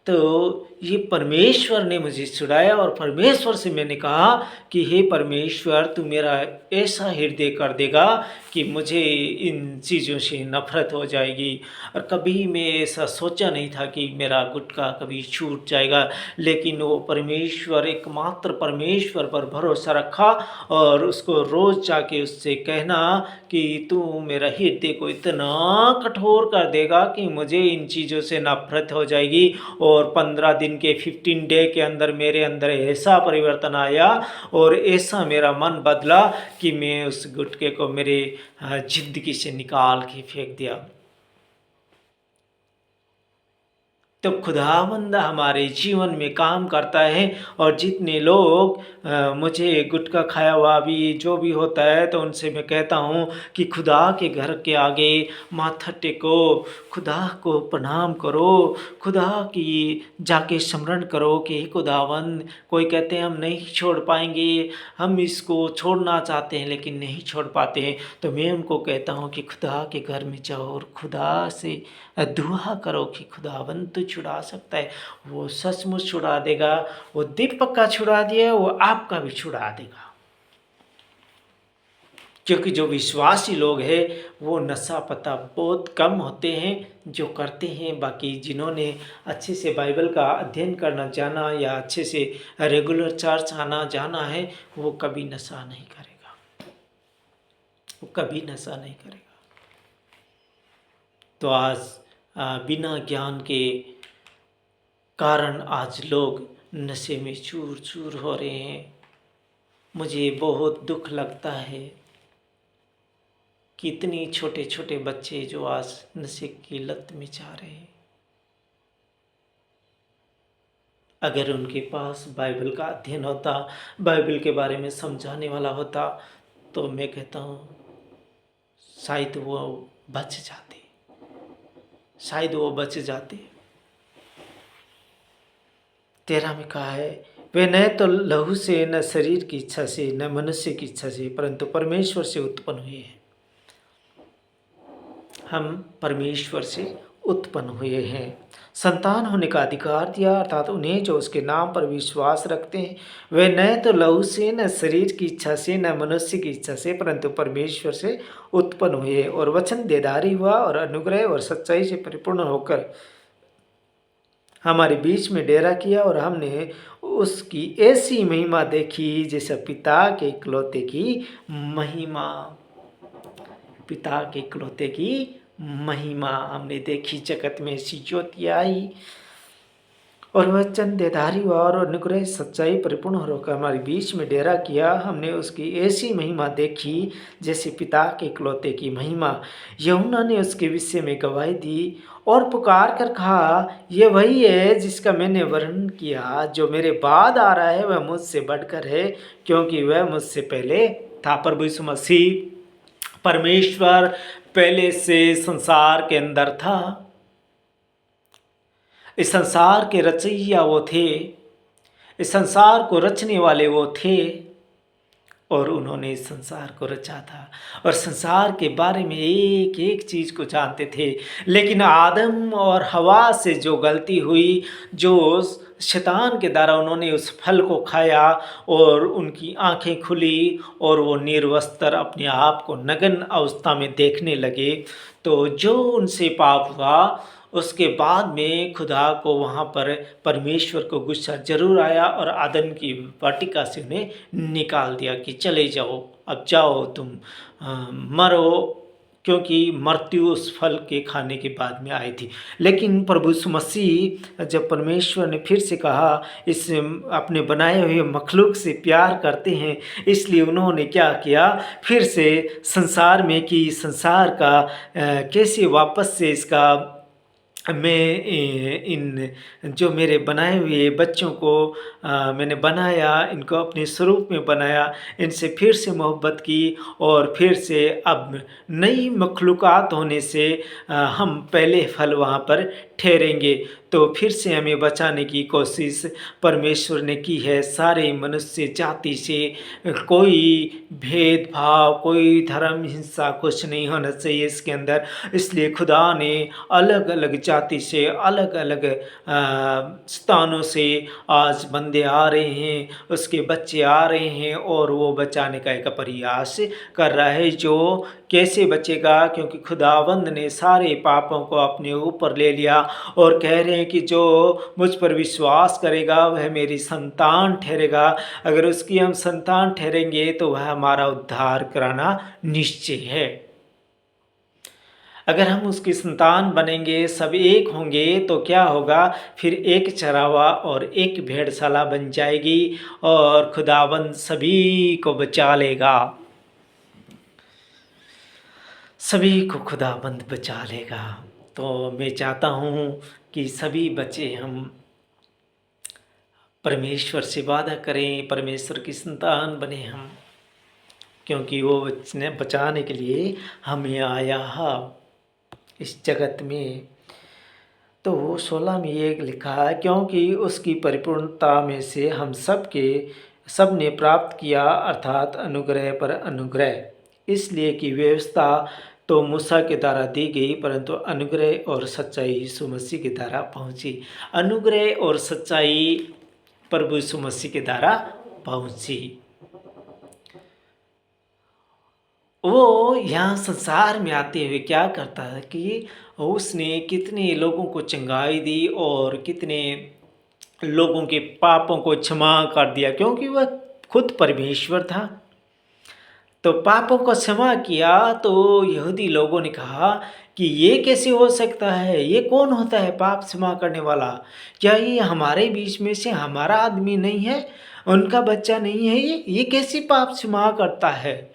तो ये परमेश्वर ने मुझे छुड़ाया और परमेश्वर से मैंने कहा कि हे परमेश्वर, तू मेरा ऐसा हृदय कर देगा कि मुझे इन चीज़ों से नफ़रत हो जाएगी। और कभी मैं ऐसा सोचा नहीं था कि मेरा गुटखा कभी छूट जाएगा, लेकिन वो परमेश्वर, एकमात्र परमेश्वर पर भरोसा रखा और उसको रोज़ जाके उससे कहना कि तू मेरा हृदय को इतना कठोर कर देगा कि मुझे इन चीज़ों से नफ़रत हो जाएगी। और 15 दिन के 15 डे के अंदर मेरे अंदर ऐसा परिवर्तन आया और ऐसा मेरा मन बदला कि मैं उस गुटखे को मेरे ज़िंदगी से निकाल के फेंक दिया। तो खुदावंद हमारे जीवन में काम करता है। और जितने लोग मुझे गुटखा खाया हुआ भी जो भी होता है तो उनसे मैं कहता हूँ कि खुदा के घर के आगे माथा टेको, खुदा को प्रणाम करो, खुदा की जाके स्मरण करो कि हे खुदावंद। कोई कहते हैं हम नहीं छोड़ पाएंगे, हम इसको छोड़ना चाहते हैं लेकिन नहीं छोड़ पाते हैं। तो मैं उनको कहता हूँ कि खुदा के घर में जाओ और खुदा से दुआ करो कि खुदावंद तो छुड़ा सकता है, वो सचमुच छुड़ा देगा। वो दीपक का छुड़ा दिया, वो आपका भी छुड़ा देगा। क्योंकि जो विश्वासी लोग हैं वो नशा पता बहुत कम होते हैं जो करते हैं। बाकी जिन्होंने अच्छे से बाइबल का अध्ययन करना जाना या अच्छे से रेगुलर चर्च आना जाना है वो कभी नशा नहीं करेगा। वो कभी नशा नहीं करेगा। तो आज बिना ज्ञान के कारण आज लोग नशे में चूर चूर हो रहे हैं। मुझे बहुत दुख लगता है कि इतने छोटे छोटे बच्चे जो आज नशे की लत में जा रहे हैं। अगर उनके पास बाइबल का अध्ययन होता, बाइबल के बारे में समझाने वाला होता, तो मैं कहता हूँ शायद वो बच जाते, शायद वो बच जाते। 13 में कहा है, वे न तो लहू से, न शरीर की इच्छा से, न मनुष्य की इच्छा से, परंतु परमेश्वर से उत्पन्न हुए हैं। हम परमेश्वर से उत्पन्न हुए हैं। संतान होने का अधिकार दिया, अर्थात उन्हें जो उसके नाम पर विश्वास रखते हैं वे न तो लहू से, न शरीर की इच्छा से, न मनुष्य की इच्छा से, परंतु परमेश्वर से उत्पन्न हुए। और वचन देदारी हुआ और अनुग्रह और सच्चाई से परिपूर्ण होकर हमारे बीच में डेरा किया, और हमने उसकी ऐसी महिमा देखी जैसे पिता के इकलौते की महिमा। पिता के इकलौते की महिमा हमने देखी। जगत में ऐसी ज्योति आई और वचन देधारी हुआ और अनुग्रह सच्चाई परिपूर्ण होकर हमारे बीच में डेरा किया। हमने उसकी ऐसी महिमा देखी जैसे पिता के इकलौते की महिमा। यूहन्ना ने उसके विषय में गवाही दी और पुकार कर कहा, यह वही है जिसका मैंने वर्णन किया। जो मेरे बाद आ रहा है वह मुझसे बढ़कर है, क्योंकि वह मुझसे पहले था। प्रभु यीशु मसीह परमेश्वर पहले से संसार के अंदर था। इस संसार के रचयिया वो थे, इस संसार को रचने वाले वो थे, और उन्होंने इस संसार को रचा था और संसार के बारे में एक एक चीज़ को जानते थे। लेकिन आदम और हवा से जो गलती हुई, जो शैतान के द्वारा उन्होंने उस फल को खाया और उनकी आंखें खुली और वो निर्वस्त्र अपने आप को नग्न अवस्था में देखने लगे, तो जो उनसे पाप हुआ उसके बाद में खुदा को वहाँ पर परमेश्वर को गुस्सा जरूर आया और आदम की वाटिका से उन्हें निकाल दिया कि चले जाओ, अब जाओ तुम मरो, क्योंकि मृत्यु उस फल के खाने के बाद में आई थी। लेकिन प्रभु यीशु मसीह जब परमेश्वर ने फिर से कहा इस अपने बनाए हुए मखलूक से प्यार करते हैं, इसलिए उन्होंने क्या किया, फिर से संसार में कि संसार का कैसे वापस से इसका मैं इन जो मेरे बनाए हुए बच्चों को मैंने बनाया, इनको अपने स्वरूप में बनाया, इनसे फिर से मोहब्बत की और फिर से अब नई मखलूक़ात होने से हम पहले फल वहाँ पर ठहरेंगे। तो फिर से हमें बचाने की कोशिश परमेश्वर ने की है। सारे मनुष्य जाति से कोई भेदभाव, कोई धर्म हिंसा कुछ नहीं होना चाहिए इसके अंदर। इसलिए खुदा ने अलग अलग जाति से, अलग अलग स्थानों से आज बंदे आ रहे हैं, उसके बच्चे आ रहे हैं और वो बचाने का एक प्रयास कर रहा है। जो कैसे बचेगा, क्योंकि खुदावंद ने सारे पापों को अपने ऊपर ले लिया और कह रहे हैं कि जो मुझ पर विश्वास करेगा वह मेरी संतान ठहरेगा। अगर उसकी हम संतान ठहरेंगे तो वह हमारा उद्धार कराना निश्चय है। अगर हम उसकी संतान बनेंगे, सब एक होंगे, तो क्या होगा, फिर एक चरावा और एक भेड़शाला बन जाएगी और खुदावंद सभी को बचा लेगा, सभी को खुदाबंद बचा लेगा। तो मैं चाहता हूँ कि सभी बच्चे हम परमेश्वर से वादा करें, परमेश्वर की संतान बने हम, क्योंकि वो बचाने के लिए हमें आया है इस जगत में। तो 16 में ये लिखा है, क्योंकि उसकी परिपूर्णता में से हम सब ने प्राप्त किया, अर्थात अनुग्रह पर अनुग्रह। इसलिए कि व्यवस्था तो मूसा के द्वारा दी गई, परंतु अनुग्रह और सच्चाई यीशु मसीह के द्वारा पहुंची। अनुग्रह और सच्चाई प्रभु यीशु मसीह के द्वारा पहुंची। वो यहाँ संसार में आते हुए क्या करता है कि उसने कितने लोगों को चंगाई दी और कितने लोगों के पापों को क्षमा कर दिया, क्योंकि वह खुद परमेश्वर था। तो पापों को क्षमा किया। तो यहूदी लोगों ने कहा कि ये कैसे हो सकता है, ये कौन होता है पाप क्षमा करने वाला? क्या ये हमारे बीच में से हमारा आदमी नहीं है, उनका बच्चा नहीं है? ये कैसे पाप क्षमा करता है?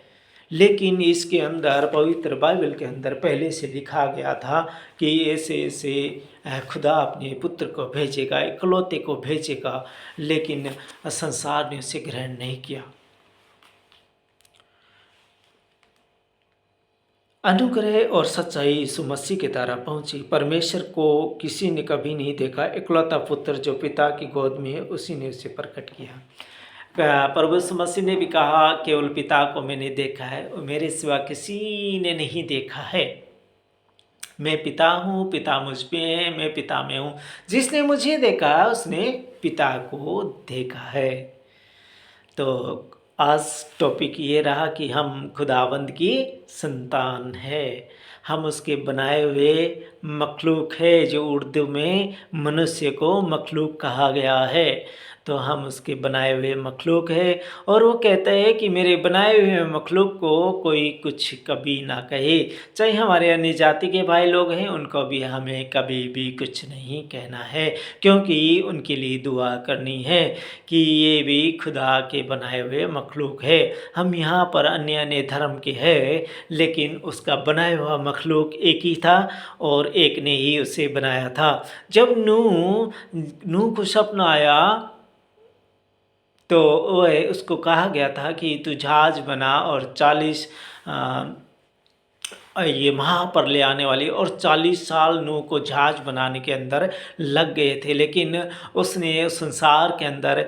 लेकिन इसके अंदर, पवित्र बाइबल के अंदर पहले से लिखा गया था कि ऐसे ऐसे खुदा अपने पुत्र को भेजेगा, इकलौते को भेजेगा, लेकिन संसार ने उसे ग्रहण नहीं किया। अनुग्रह और सच्चाई यीशु मसीह के द्वारा पहुंची। परमेश्वर को किसी ने कभी नहीं देखा, इकलौता पुत्र जो पिता की गोद में है उसी ने उसे प्रकट किया। प्रभु यीशु मसीह ने भी कहा, केवल पिता को मैंने देखा है और मेरे सिवा किसी ने नहीं देखा है। मैं पिता हूँ, पिता मुझ पे है, मैं पिता में हूँ। जिसने मुझे देखा उसने पिता को देखा है। तो आज टॉपिक ये रहा कि हम खुदावंद की संतान है, हम उसके बनाए हुए मखलूक है, जो उर्दू में मनुष्य को मखलूक कहा गया है। तो हम उसके बनाए हुए मखलूक है, और वो कहता है कि मेरे बनाए हुए मखलूक को कोई कुछ कभी ना कहे। चाहे हमारे अन्य जाति के भाई लोग हैं, उनको भी हमें कभी भी कुछ नहीं कहना है, क्योंकि उनके लिए दुआ करनी है कि ये भी खुदा के बनाए हुए मखलूक है। हम यहाँ पर अन्य अन्य धर्म के हैं, लेकिन उसका बनाया हुआ मखलूक एक ही था और एक ने ही उसे बनाया था। जब नूह को सपना आया तो उसको कहा गया था कि तू जहाज बना और 40 ये महापर ले आने वाली, और 40 साल नूह को जहाज बनाने के अंदर लग गए थे। लेकिन उसने संसार के अंदर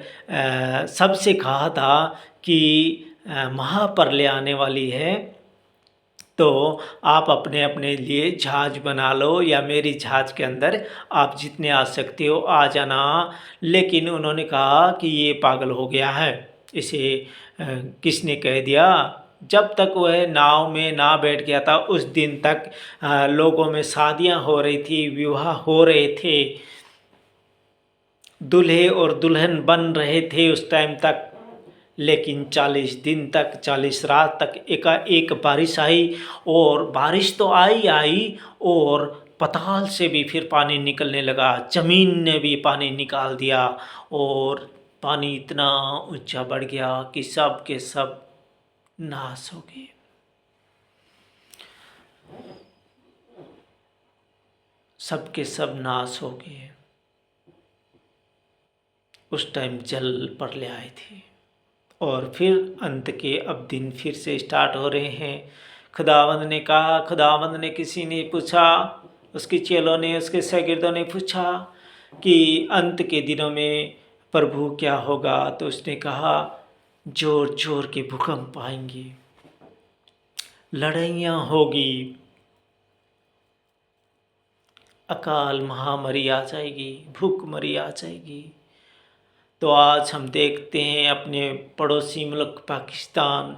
सबसे कहा था कि महापर ले आने वाली है, तो आप अपने अपने लिए जहाज बना लो, या मेरी जहाज के अंदर आप जितने आ सकते हो आ जाना। लेकिन उन्होंने कहा कि ये पागल हो गया है, इसे किसने कह दिया? जब तक वह नाव में ना बैठ गया था उस दिन तक लोगों में शादियां हो रही थी, विवाह हो रहे थे, दूल्हे और दुल्हन बन रहे थे उस टाइम तक। लेकिन 40 दिन तक, 40 रात तक एक बारिश आई, और बारिश तो आई और पताल से भी फिर पानी निकलने लगा, ज़मीन ने भी पानी निकाल दिया, और पानी इतना ऊंचा बढ़ गया कि सब के सब नाश हो गए। सब के सब नाश हो गए। उस टाइम जल पर ले आए थे, और फिर अंत के अब दिन फिर से स्टार्ट हो रहे हैं। खुदावंद ने कहा, खुदावंद ने किसी ने पूछा, उसके चेलों ने, उसके शागिर्दों ने पूछा कि अंत के दिनों में प्रभु क्या होगा? तो उसने कहा, जोर जोर के भूकंप आएंगे, लड़ाइयाँ होगी, अकाल महामारी आ जाएगी, भूखमरी आ जाएगी। तो आज हम देखते हैं अपने पड़ोसी मुल्क पाकिस्तान,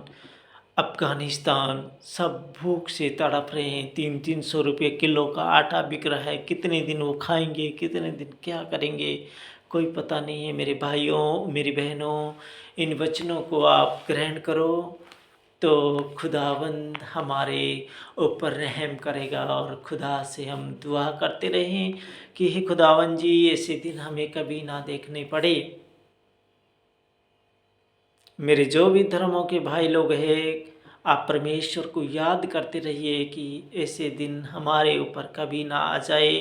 अफ़गानिस्तान, सब भूख से तड़प रहे हैं। 300-300 रुपये किलो का आटा बिक रहा है। कितने दिन वो खाएंगे, कितने दिन क्या करेंगे, कोई पता नहीं है। मेरे भाइयों, मेरी बहनों, इन वचनों को आप ग्रहण करो तो खुदावंद हमारे ऊपर रहम करेगा। और खुदा से हम दुआ करते रहें कि हे खुदावंद जी, ऐसे दिन हमें कभी ना देखने पड़े। मेरे जो भी धर्मों के भाई लोग हैं, आप परमेश्वर को याद करते रहिए कि ऐसे दिन हमारे ऊपर कभी ना आ जाए,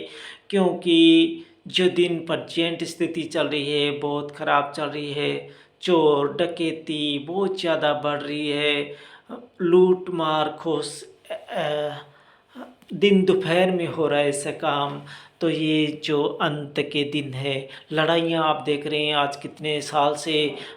क्योंकि जो दिन प्रजेंट स्थिति चल रही है बहुत ख़राब चल रही है। चोर डकैती बहुत ज़्यादा बढ़ रही है, लूट मार खोस दिन दोपहर में हो रहा है ऐसा काम। तो ये जो अंत के दिन है, लड़ाइयाँ आप देख रहे हैं आज कितने साल से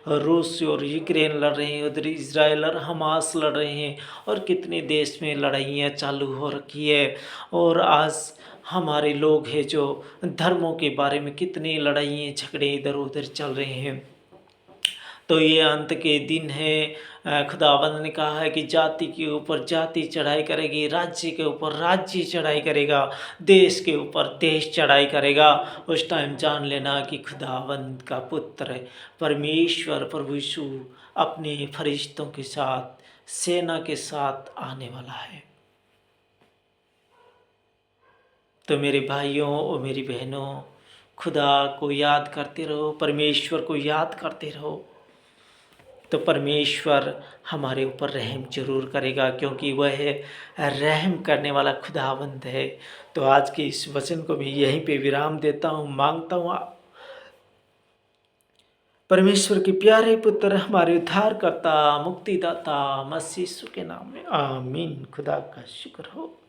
रूस और यूक्रेन लड़ रहे हैं, उधर इज़राइल और हमास लड़ रहे हैं, और कितने देश में लड़ाइयाँ चालू हो रखी है। और आज हमारे लोग हैं जो धर्मों के बारे में कितने लड़ाइयाँ झगड़े इधर उधर चल रहे हैं। तो ये अंत के दिन है। खुदावंद ने कहा है कि जाति के ऊपर जाति चढ़ाई करेगी, राज्य के ऊपर राज्य चढ़ाई करेगा, देश के ऊपर देश चढ़ाई करेगा। उस टाइम जान लेना कि खुदावंद का पुत्र परमेश्वर प्रभु यीशु अपने फरिश्तों के साथ, सेना के साथ आने वाला है। तो मेरे भाइयों और मेरी बहनों, खुदा को याद करते रहो, परमेश्वर को याद करते रहो, तो परमेश्वर हमारे ऊपर रहम जरूर करेगा, क्योंकि वह रहम करने वाला खुदावंद है। तो आज के इस वचन को मैं यहीं पे विराम देता हूँ। मांगता हूँ परमेश्वर के प्यारे पुत्र, हमारे उद्धारकर्ता, मुक्तिदाता मसीह यीशु के नाम में, आमीन। खुदा का शुक्र हो।